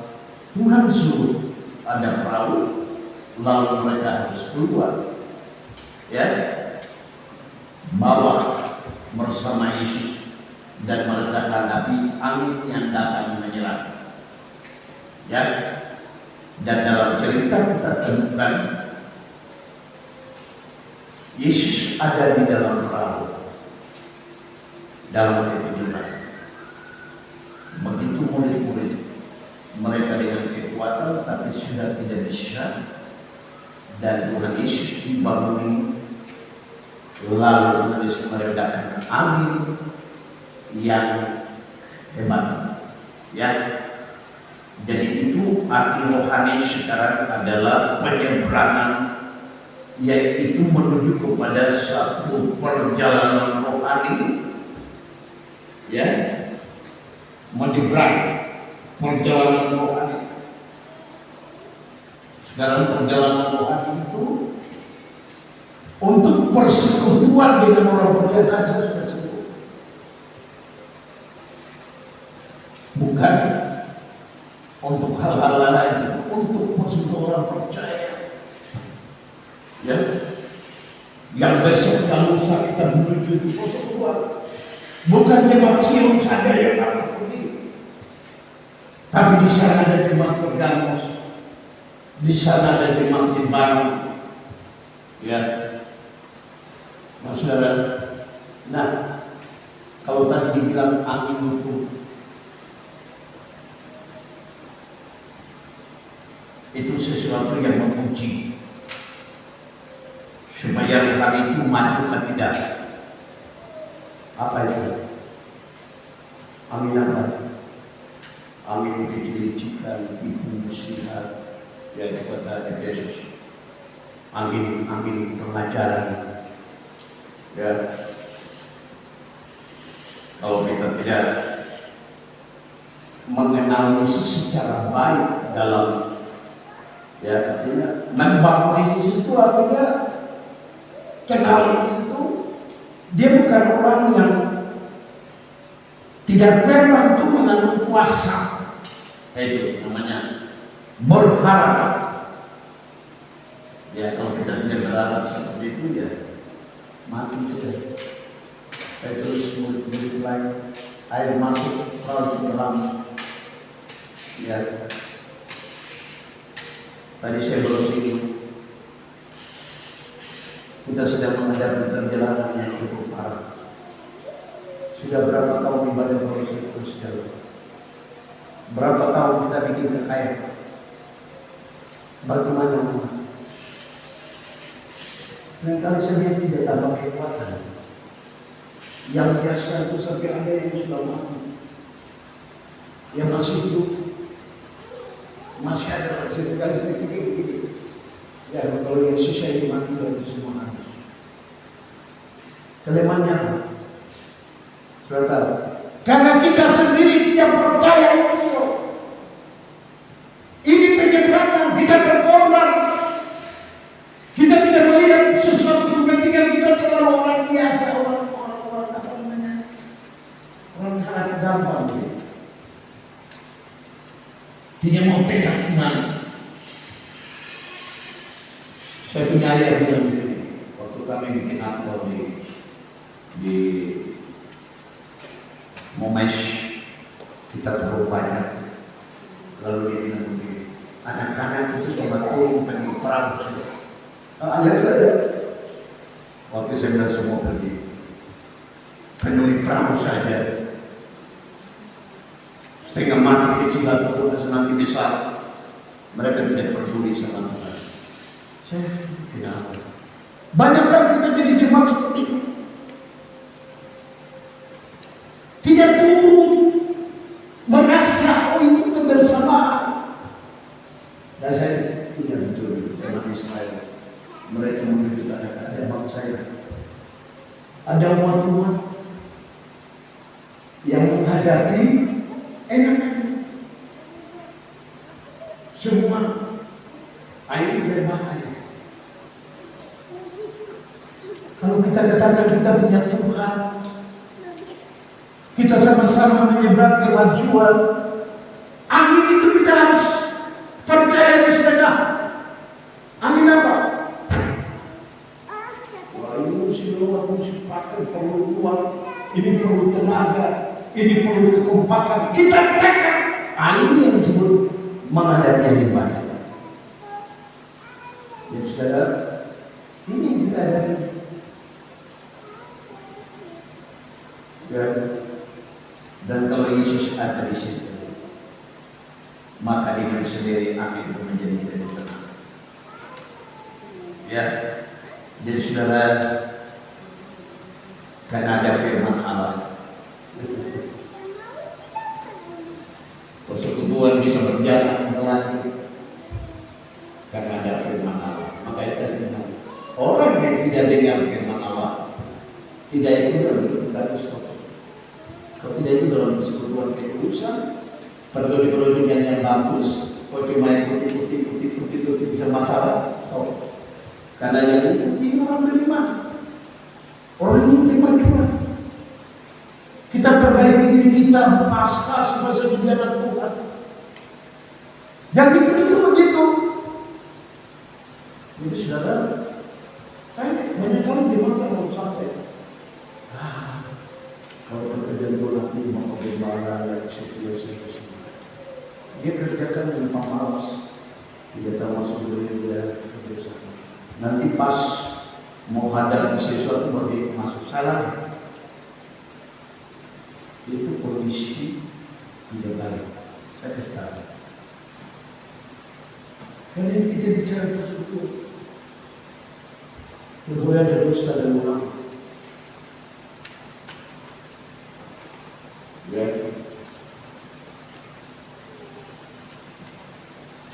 Tuhan suruh ada perahu, lalu mereka harus keluar, ya, bawa bersama Yesus, dan mereka hadapi angin yang datang menyerang, ya. Dan dalam cerita kita temukan Yesus ada di dalam perahu dalam ketiduran. Begitu murid-murid mereka dengan kekuatan tapi sudah tidak bisa, dan Tuhan Yesus dibangun, lalu Tuhan Yesus meredakan angin yang hebat, ya. Jadi itu arti rohani sekarang adalah penyeberangan, yaitu menuju kepada satu perjalanan rohani, ya, menyeberang perjalanan rohani. Sekarang perjalanan rohani itu untuk persekutuan dengan orang percaya, tadi saya sudah sebut, bukan untuk hal-hal lain, untuk persekutuan orang percaya, ya, yang besok kalau lusa kita menuju itu persekutuan. Bukan jemaat Sion saja yang akan pergi, tapi di sana ada jemaat Pergamos, di sana ada jemaat Libanon, ya, saudara. Nah, kalau tadi dibilang angin itu sesuatu yang menguji supaya hari itu maju atau tidak. Apa itu? Angin apa? Angin kejelicikan, tipu muslihat, yaitu kata Yesus. Angin pengajaran, ya. Kalau kita tidak mengenal Yesus secara baik dalam, ya, artinya membangun Yesus itu artinya kenal Yesus itu, dia bukan orang yang tidak firman itu mengandung kuasa. Itu namanya berharap. Ya kalau kita tidak berharap seperti itu ya mati sudah. Saya terus murid-murid lain, air masuk terlalu dalam. Ya, tadi saya baru singgung, kita sedang menghadapi perjalanan yang cukup parah. Sudah berapa tahun ibadah terus jalan? Berapa tahun kita bikin kekayaan? Bagaimana umat? Seringkali saya tidak tambah kekuatan. Yang biasa itu sampai ada yang sudah mati, yang masih hidup, masih ada. Seringkali saya pikir begini, ya kalau yang sisa ini mati dari semua habis. Kelemahannya apa? Saudara, karena kita sendiri tidak percaya itu. Ini penyebabnya kita berkorban. Kita tidak melihat sesuatu kepentingan kita terlalu orang biasa, orang apa namanya, orang harap gampang. Tidak mau pegang iman. Saya punya ayah bilang begini, waktu kami bikin aktor di Momes, kita terlalu banyak. Lalu dia bilang begini, anak-anak itu coba turun pergi perang saja. Ayah saya, waktu saya bilang semua pergi, penuhi perahu saja. Setengah mati kecil atau nanti besar, mereka tidak peduli sama Tuhan. Saya kenapa? Banyak kali kita jadi jemaat seperti itu. Tidak turun merasa itu kebersamaan. Dan saya tidak betul teman Israel. Mereka menunjukkan ada bangsa saya. Ada umat-umat yang menghadapi enak semua air berbahaya. Kalau kita katakan kita punya Tuhan, kita sama-sama menyeberang kemajuan. Amin itu kita harus percaya di sana. Amin apa? Wah ini mesti luar, mesti pakai, perlu uang, ini perlu tenaga, ini perlu kekompakan. Kita tekan. Ini yang disebut menghadapi yang ibadah. Ya saudara, ini yang kita hadapi. Ya. Dan kalau Yesus ada di situ, maka dengan sendiri amin itu menjadi tenang. Ya, jadi saudara, karena ada firman Allah, persekutuan bisa berjalan melalui karena ada firman Allah. Maka kita senang. Orang yang tidak dengar firman Allah, tidak ikut dalam bagus. Kalau tidak itu dalam persekutuan kekudusan, pergaulan yang bagus, kalau cuma ikuti bisa masalah. So, karena yang ikuti orang beriman, orang yang kemajuan. Kita perbaiki diri kita pasca supaya jadi jalan Tuhan. Jadi itu begitu. Jadi saudara, saya banyak kali di mata mau santai. Kalau pekerjaan bola ini mau gembala yang setia. Dia kerjakan dengan pemalas, tidak termasuk dia kerja. Nanti pas mau hadap sesuatu baru dia masuk salah. Itu kondisi tidak baik. Saya kasih tahu. Karena ini kita bicara persekutuan. Boleh ada dusta dan ulama. Ya.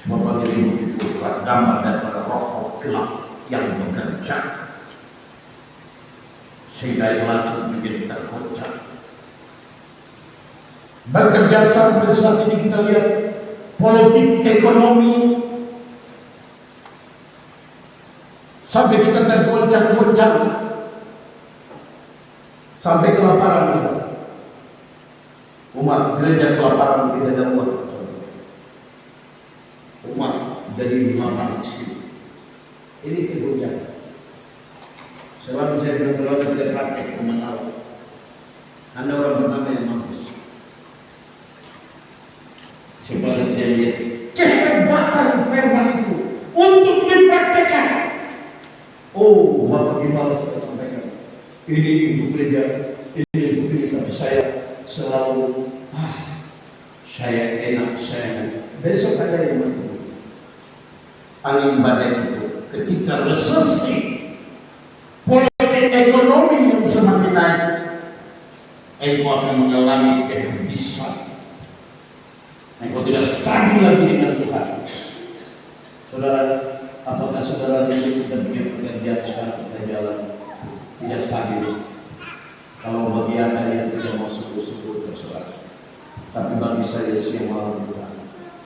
Semua bagi itu gambar daripada roh gelap yang bekerja sehingga itu menjadi terkocak. Bekerja sampai saat ini kita lihat politik ekonomi sampai kita tergoncang-goncang sampai kelaparan kita. Umat gereja kelaparan tidak ada uang. Umat jadi lapar miskin. Ini kehujatan. Selalu saya bilang kalau tidak praktek memantau, Anda orang pertama yang mampus. Supaya tidak lihat kehebatan firman itu untuk dipraktekkan. Oh, Bapak Gembala sudah sampaikan. Ini untuk gereja, ini untuk ini, tapi saya selalu saya enak, saya besok ada yang mati. Angin badai itu ketika resesi politik ekonomi yang semakin naik, engkau akan mengalami kehabisan. Engkau tidak stabil lagi dengan Tuhan. Saudara, apakah saudara ini kita punya pekerjaan sekarang kita jalan tidak stabil? Kalau bagi Anda yang tidak mau sungguh-sungguh terserah. Tapi bagi saya siang malam Tuhan,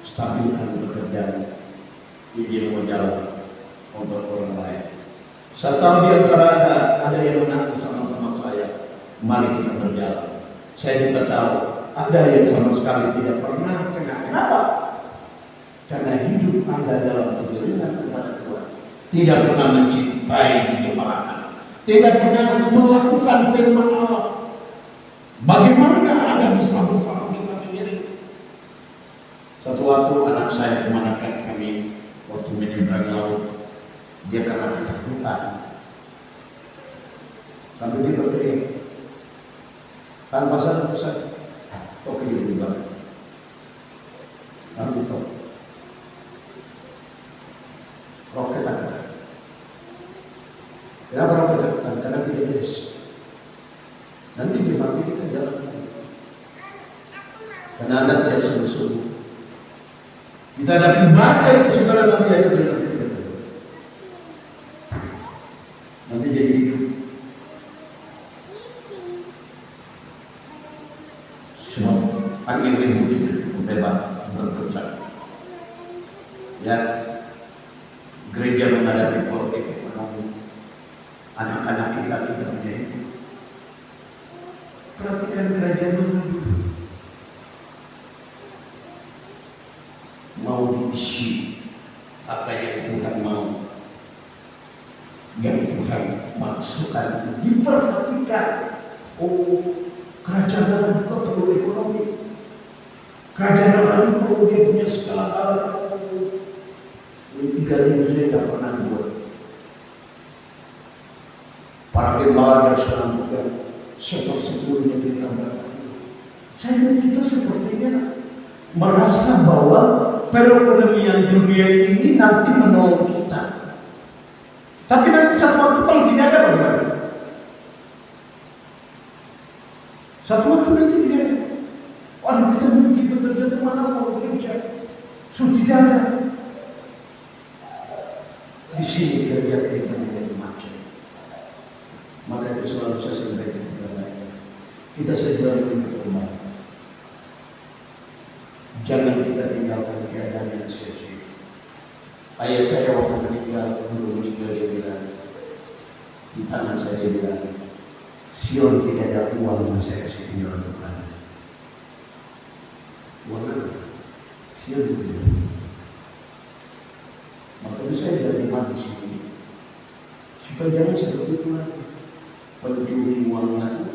stabilkan pekerjaan. Ini mau jalan untuk orang lain. Saya tahu di antara ada yang menang bersama-sama saya. Mari kita berjalan. Saya juga tahu ada yang sama sekali tidak pernah kena. Kenapa? Karena hidup Anda dalam kegeringan kepada Tuhan. Tidak pernah mencintai kegembiraan. Tidak pernah melakukan firman Allah. Bagaimana Anda bisa bersama kita sendiri? Satu waktu anak saya kemanakan kami waktu menyeberang laut, dia karena ketakutan sampai dia berteriak tanpa sadar oke dia juga lalu stop roh ketakutan. Kenapa roh ketakutan? Karena tidak jelas nanti dia mati kita jalan karena Anda tidak sungguh-sungguh. Kita ada badai itu saudara nanti ada nanti jadi hidup semua angin ribut itu cukup hebat berpecah. Ya, gereja menghadapi politik ekonomi, anak-anak kita punya itu. Perhatikan kerajaan dulu. Mau diisi apa yang Tuhan mau, yang Tuhan maksudkan, diperhatikan. Oh, kerajaan Allah juga perlu ekonomi, kerajaan Allah juga perlu dia punya segala alat. Ini 3 saya tidak pernah buat. Para gembala yang sekarang juga seperti ditambah. Saya lihat kita sepertinya merasa bahwa perekonomian dunia ini nanti menolong kita. Tapi nanti satu waktu kalau tidak ada bagaimana? Satu waktu nanti tidak ada. Waduh, kita mungkin bekerja kemana mau bekerja? Sudah tidak ada. Di sini kerja kita menjadi macam. Maka itu selalu saya sampaikan kepada mereka. Kita segera berkembang. Jangan kita tinggalkan keadaan yang sia-sia. Ayah saya waktu meninggal, dia bilang, di tangan saya dia bilang, Sion tidak ada uang yang saya kasih tinggal untuk Anda. Uang apa? Sion tidak. Makanya saya jadi mati sini. Supaya jangan seperti itu lagi. Pencuri uang lagi.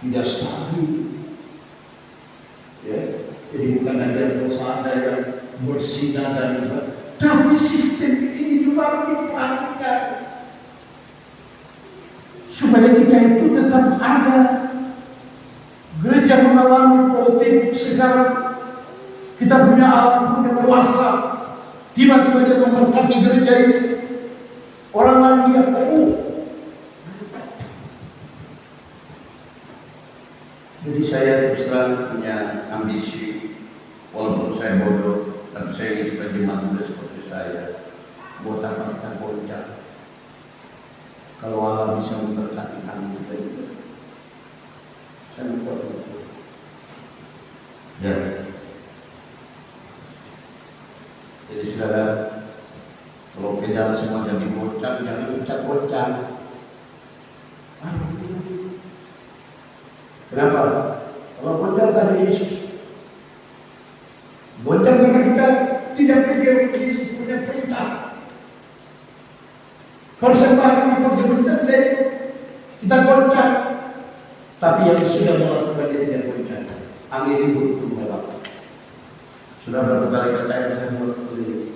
Tidak stabil. Ya, jadi bukan hanya dosa Anda yang berzina dan tapi sistem ini juga harus diperhatikan supaya kita itu tetap ada. Gereja mengalami politik sekarang, kita punya alat, punya kuasa, tiba-tiba dia memberkati gereja ini, orang lain lihat, jadi saya terus terang punya ambisi, walaupun saya bodoh, tapi saya ingin supaya jemaat muda seperti saya. Buat apa kita goncang? Kalau Allah bisa memberkati kami kita juga, saya buat itu. Ya. Jadi saudara, kalau kita semua jadi goncang, jangan goncang. Kenapa? Kalau goncang tadi Yesus, goncang karena kita tidak pikir Yesus punya perintah. Persembahan kita tidak kita goncang. Tapi yang sudah melakukan dia tidak goncang. Angin ribut pun melak. Sudah berapa kali kata yang saya buat kuliah.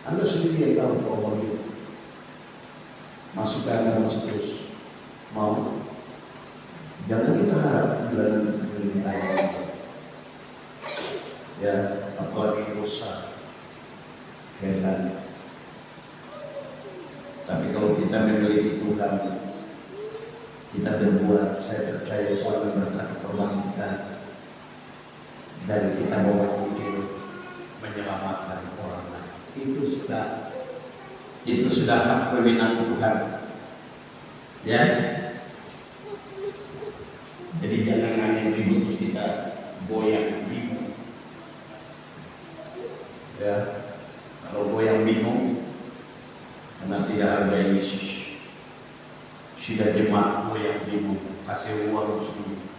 Anda sendiri yang tahu bahwa itu masuk ke Anda masih terus mau. Jangan kita harap bulan ini ayat. Ya, apalagi rusak kaitannya. Tapi kalau kita memiliki Tuhan, kita berbuat, saya percaya Tuhan berkati peluang kita dan kita bawa mungkin menyelamatkan orang lain. Itu sudah hak kewenangan Tuhan. Ya. Jadi jangan hanya ribut terus kita goyang bingung. Ya, kalau goyang bingung karena tidak hargai Yesus. Sudah jemaat goyang bingung, kasih uang sendiri.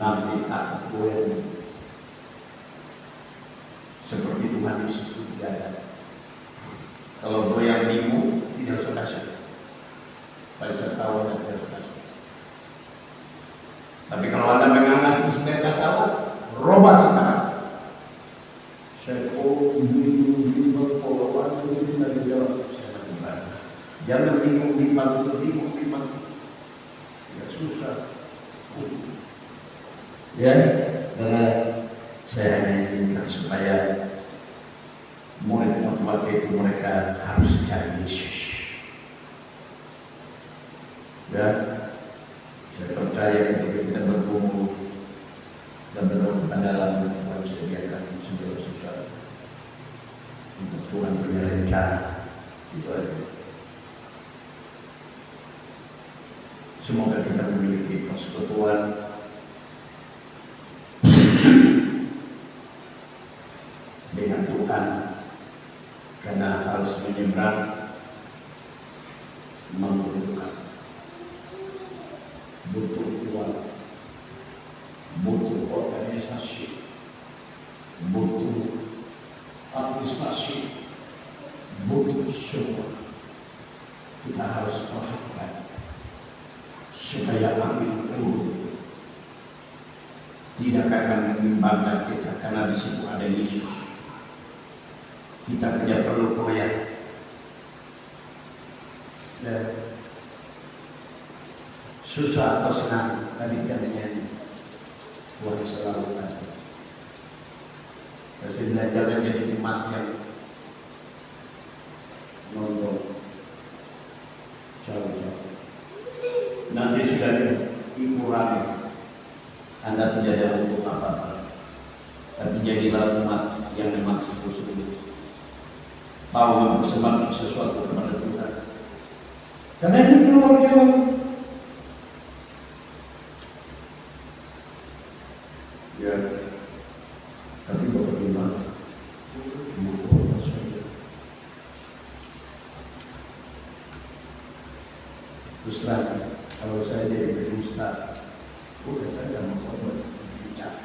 Nanti tak goyang. Seperti Tuhan Yesus itu tidak ada. Kalau goyang bingung tidak usah kasih. Pada saat tahu tidak usah kasih. Tapi kalau Anda menganggap itu sudah tahu, robah sekarang. Saya bingung polawan itu tidak dijawab. Saya bagaimana? Jangan bingung di mantu. Ya susah. Ya, karena saya hanya inginkan supaya murid-murid itu mereka harus cari Yesus. Ya, saya percaya ketika kita bergumul dan berdoa dalam Tuhan sediakan segala sesuatu untuk Tuhan punya rencana. Itu aja. Semoga kita memiliki persekutuan dengan Tuhan, karena harus menyeberang membutuhkan butuh uang, butuh organisasi, butuh administrasi, butuh semua. Kita harus perhatikan supaya ambil itu tidak akan mengimbangkan kita, karena di situ ada Yesus. Kita tidak perlu koyak. Susah atau senang, tadi kita menyanyi Tuhan selalu ada. Saya belajar menjadi jemaat yang nonton jauh-jauh. Nanti sudah dikurangi, Anda tidak ada untuk apa-apa, tapi jadilah umat yang memang sungguh-sungguh tahu mempersembahkan sesuatu kepada Tuhan. Karena ini keluar jauh. Ya, tapi bagaimana? Terus terang, kalau saya jadi ustaz, saya tidak mau bicara.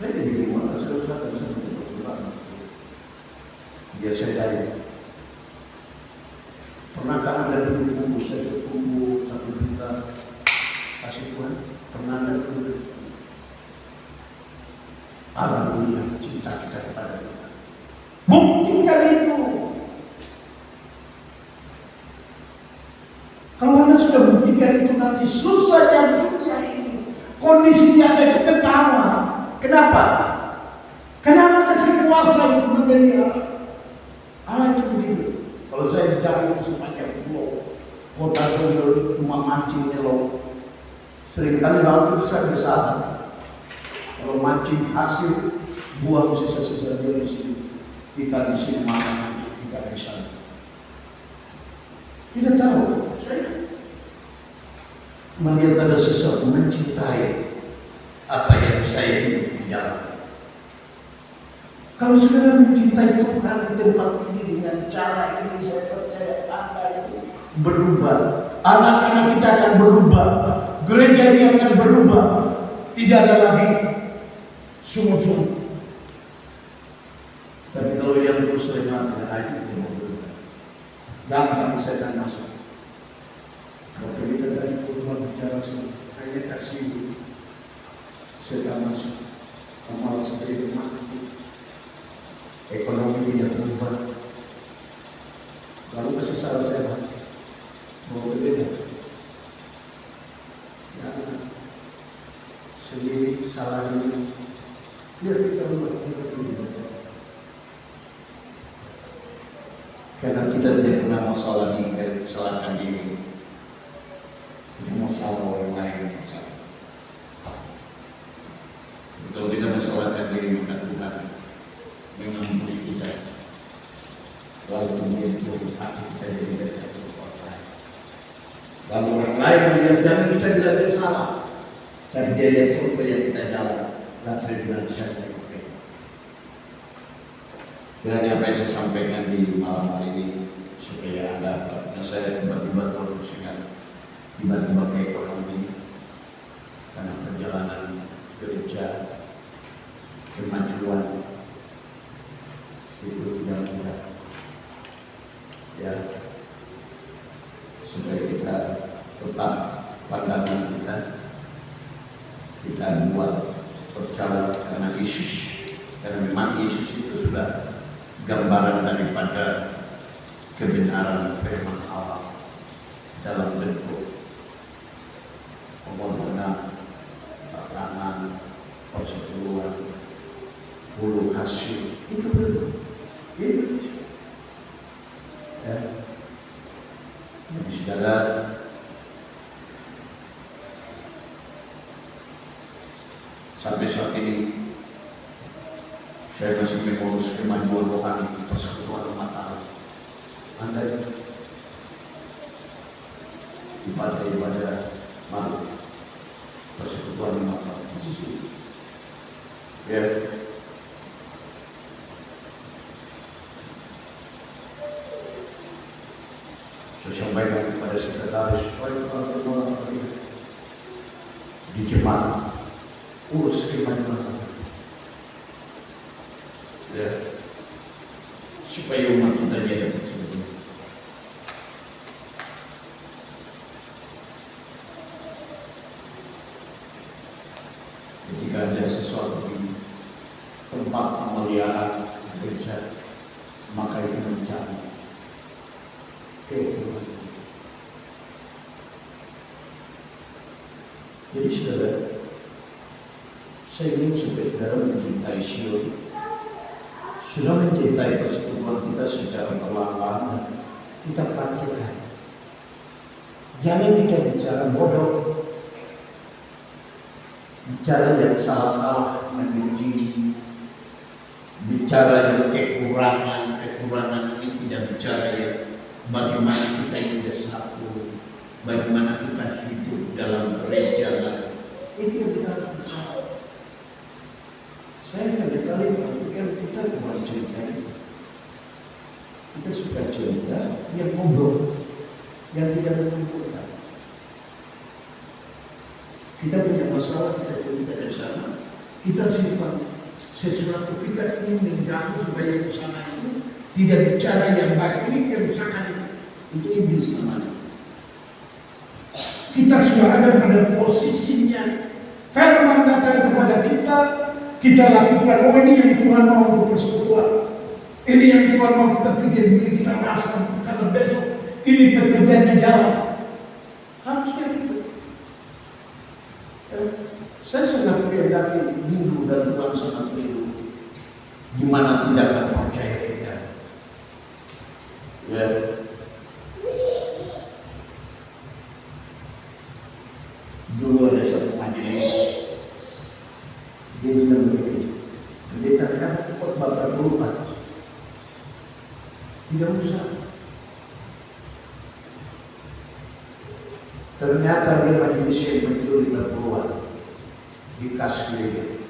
Saya jadi gimana? Saya ustaz dan saya berdoa. Biar saya cari. Pernahkah Anda dulu buku saya buku 1 juta kasih Tuhan? Pernah Anda dulu? Alhamdulillah cinta kita kepada Tuhan. Buktikan itu. Kalau Anda sudah buktikan itu, nanti susahnya dunia ini, kondisinya ada itu ketawa. Kenapa? Karena Allah kasih kuasa untuk memelihara. Allah itu begitu. Kalau saya jauh semacam pulau, kota itu cuma mancing nyelok. Seringkali lalu saya bersahabat. Kalau mancing hasil, buang sisa-sisa dia di sini. Kita di sini makan, kita di sana. Tidak tahu. Saya melihat ada sesuatu mencintai apa yang saya hidup di dalam. Kalau saudara mencintai Tuhan di tempat ini dengan cara ini, saya percaya Anda itu berubah. Anak-anak kita akan berubah. Gereja ini akan berubah. Tidak ada lagi sungguh-sungguh. Tapi kalau yang dia berselingkuh dengan adik dia mobil. Gampang setan masuk. Waktu kita tadi rumah bicara semua, hanya taksi setan masuk. Amal seperti mati. Ekonomi tidak berubah. Lalu kasih salah saya, mau berbeda. Ya, sendiri salah ini. Biar kita buat kita dulu. Karena kita tidak pernah masalah di kesalahan diri. Itu masalah orang lain. Kalau kita masalahkan diri, maka Tuhan mengampuni kita. Lalu kemudian Tuhan hati kita jadi dekat dengan orang lain. Lalu orang lain melihat kita tidak bersalah, tapi dia lihat turun yang kita jalan. Lalu dia bilang saya oke. Dan apa yang saya sampaikan di malam hari ini supaya Anda, karena saya tiba-tiba teruskan tiba-tiba ke ekonomi karena perjalanan gereja kemajuan itu tidak mudah, ya, supaya kita tetap pandangan kita buat percaya karena Yesus, karena memang Yesus itu sudah gambaran daripada kebenaran firman Allah dalam bentuk pengorbanan, tatanan, persekutuan, hulu hasil itu betul. Itu ya. Jadi saudara, sampai saat ini saya masih mengurus kemajuan rohani persekutuan umat Allah. Anda ibadah malu persekutuan umat Allah masih sulit. Ya. Saya sampaikan kepada sekretaris supaya orang di Jemaat urus kemajuan, ya, supaya umat kita jadi sebetulnya. Ketika ada sesuatu di tempat pemuliaan gereja, maka itu mencari kehidupan. Jadi saudara, saya ingin supaya saudara mencintai Sion, sudah mencintai persekutuan kita secara perlahan-lahan, kita praktikkan. Jangan kita bicara bodoh, bicara yang salah-salah, memuji, bicara yang kekurangan ini tidak bicara yang bagaimana kita ini satu, bagaimana kita hidup dalam gereja. Itu yang kita harus bicara. Saya kali-kali perhatikan kita bukan cerita itu. Kita suka cerita yang ngobrol, yang tidak mengumpulkan. Kita punya masalah, kita cerita dari sana. Kita simpan sesuatu, kita ingin mengganggu supaya usaha itu tidak bicara yang baik. Ini kerusakan itu iblis namanya. Kita sudah ada pada posisinya. Firman datang kepada kita, kita lakukan. Oh, ini yang Tuhan mau untuk persekutuan. Ini yang Tuhan mau kita pikir diri kita rasa karena besok ini pekerjaannya jalan. Harusnya itu. Saya sangat menghendaki rindu dan Tuhan sangat rindu. Di mana tidak akan percaya kita. Ya. Dulu ada satu majelis, dia bilang begini, pendeta kan khotbah berdoa, tidak usah. Ternyata dia majelis yang betul di berdoa di kas gereja.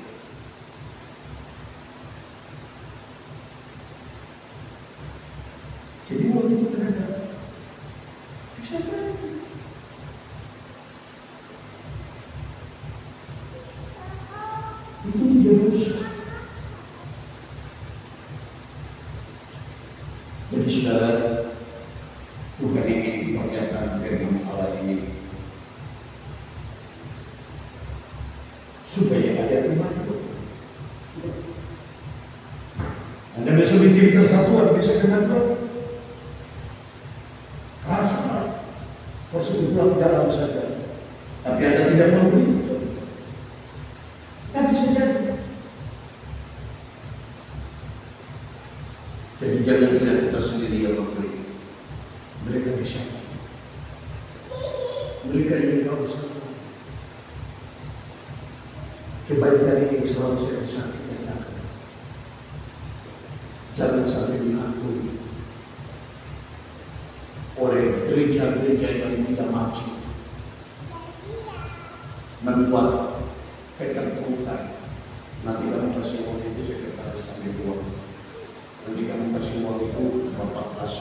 Jadi waktu itu ternyata bisa kan? Itu tidak usah. saudara, Tuhan ingin memperlihatkan firman Allah ini supaya ada iman. Anda bisa bikin persatuan, bisa dengan Tuhan. Persekutuan dalam saja. Tapi Anda tidak mau itu. Kan bisa jadi. Jadi jangan kira kita sendiri yang memberi. Mereka bisa. Mereka ingin tahu bersama. Kebaikan ini selalu saya bisa katakan. Jangan sampai dihantui oleh gereja-gereja yang tidak maju, membuat keterpurukan. Nanti kamu kasih uang itu sekretaris sampai tua. Nanti kamu kasih uang itu bapak kelas.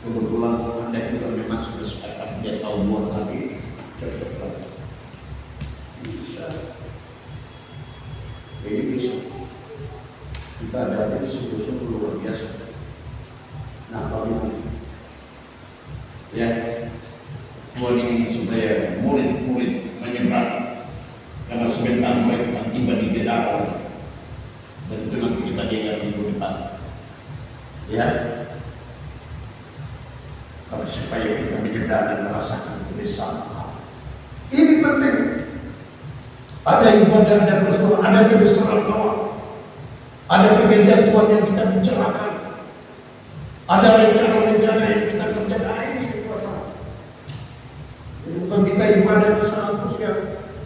Kebetulan Anda juga memang sudah sepakat dia tahu buat lagi cepat. Bisa. Ini bisa. Kita ada di sungguh-sungguh luar biasa. Nah, kalau ini ya, warning supaya murid-murid menyeberang karena sebentar mereka tiba di gedara dan itu nanti kita lihat di depan ya, tapi supaya kita menyeberang dan merasakan kebesaran ini penting. Ada ibadah, ada persoalan, ada kebesaran Allah, ada pekerjaan Tuhan yang kita bicarakan, ada rencana-rencana yang kita kerjakan. Bukan kita ibadah bersama terus ya,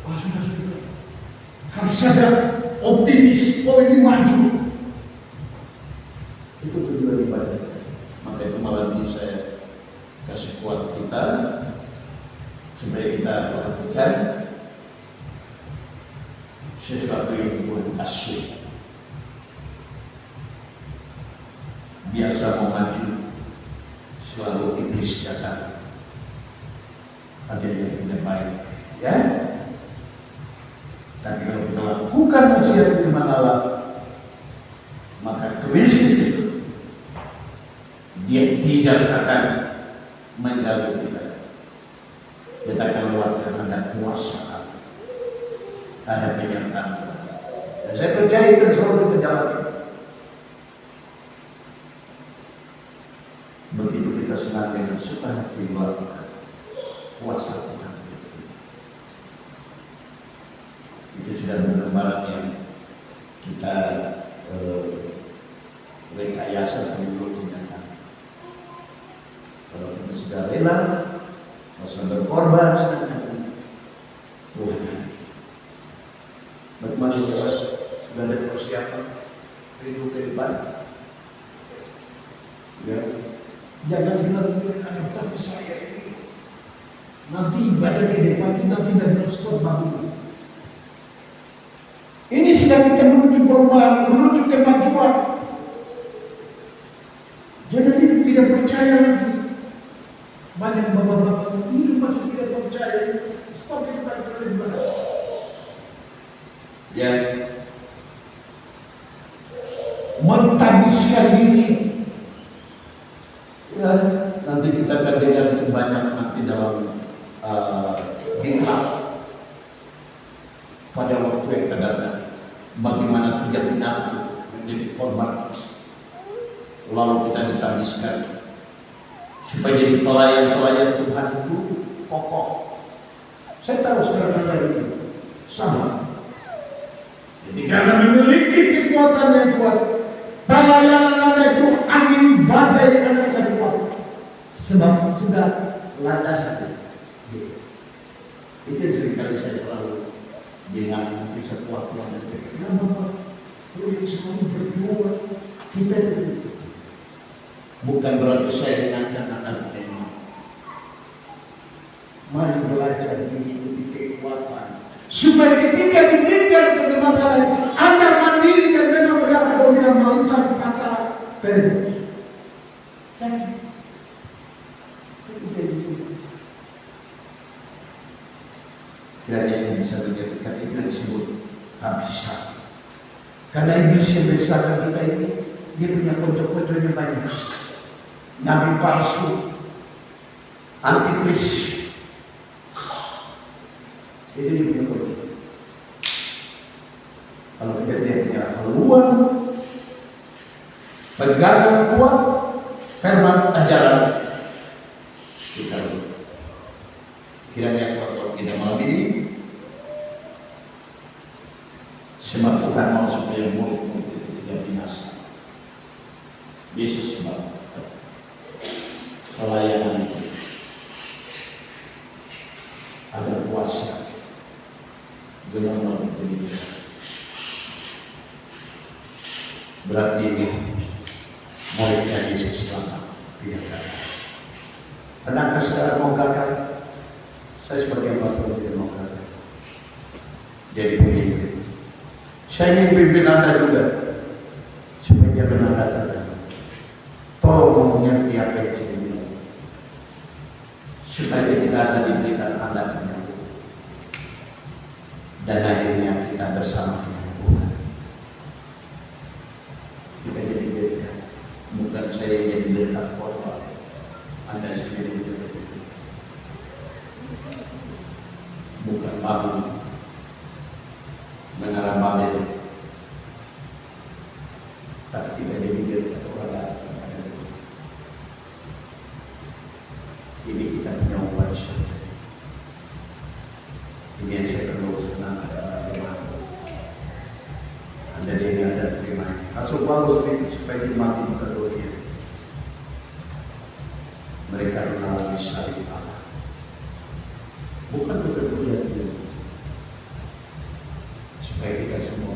sudah. Harus ada optimis, ini maju. Itu tujuan ibadah. Maka itu malam ini saya kasih kuat kita supaya kita lakukan sesuatu yang Tuhan kasih. Biasa mau maju, selalu iblis datang. Ada yang tidak baik, ya. Tapi kalau kita lakukan wasiat firman Allah, maka krisis itu dia tidak akan mengganggu kita. Kita akan lewatkan ada kuasa, ada penyertaan. Dan saya percaya dan selalu menjalani. Begitu kita senang dengan suka melakukan kuasa Tuhan. Itu sudah gambaran yang kita rekayasa sambil tindakan. Kalau kita sudah rela, sudah berkorban, Tuhan. Bagaimana saudara? Sudah ada persiapan hidup ke depan? Ya, jangan bilang anak tapi saya ini nanti ibadah ke depan kita tidak non-stop bangun. Ini sedang kita menuju perubahan, menuju kemajuan. Jadi tidak percaya lagi. Banyak bapak-bapak hidup masih tidak percaya. Stop kita beribadah. Ya, mentabiskan diri. Ya, nanti kita akan dengar banyak nanti dalam bintang pada waktu yang akan datang. Bagaimana tiga binatang menjadi korban, lalu kita ditabiskan supaya jadi pelayan-pelayan Tuhan itu kokoh. Saya tahu sekarang ada itu sama. Jadi karena memiliki kekuatan yang kuat, pelayanan Anda itu angin badai Anda yang kuat, sebab sudah landasan. Itu yang seringkali saya selalu dengan sesuatu yang berbeda. Kenapa? Yang selalu berdoa kita itu bukan berarti saya ingatkan anak memang. Mari belajar mengikuti kekuatan supaya ketika diberikan kesempatan Anda mandiri dan memang berada dalam melihat kata periode. Kiranya yang bisa menjadikan itu disebut tak bisa. Karena iblis yang besar kita ini, dia punya kocok-kocoknya banyak. nabi palsu, antikris. Itu dia punya kode. Kalau dia punya haluan, pegangan kuat firman ajaran, kita kiranya kotor kita malam ini sebab Tuhan mau supaya murid-murid itu tidak binasa. Yesus sebab pelayanan itu ada kuasa benar-benar demikian. Berarti muridnya Yesus selamat tidak gagal. Pernahkah saudara mau gagal? Saya sebagai bapak tidak mau gagal. Jadi pemimpin. Saya ingin pimpin Anda juga supaya dia benar datang. Tolong mengerti apa yang saya bilang, supaya tidak ada diberikan Anda penyambut, dan akhirnya kita bersama dengan Tuhan. Kita jadi beda. Bukan saya jadi letak korban, Anda sendiri juga begitu. Bukan bangun menara Babel, tapi kita jadi beda kepada Tuhan. Ini kita punya umat syurga. Ini yang saya perlu senang pada Tuhan. Anda dia ada terima. Rasul Paulus itu supaya dimati kedua dia. Mereka mengalami salib Allah. Bukan untuk kemudian dia. Supaya kita semua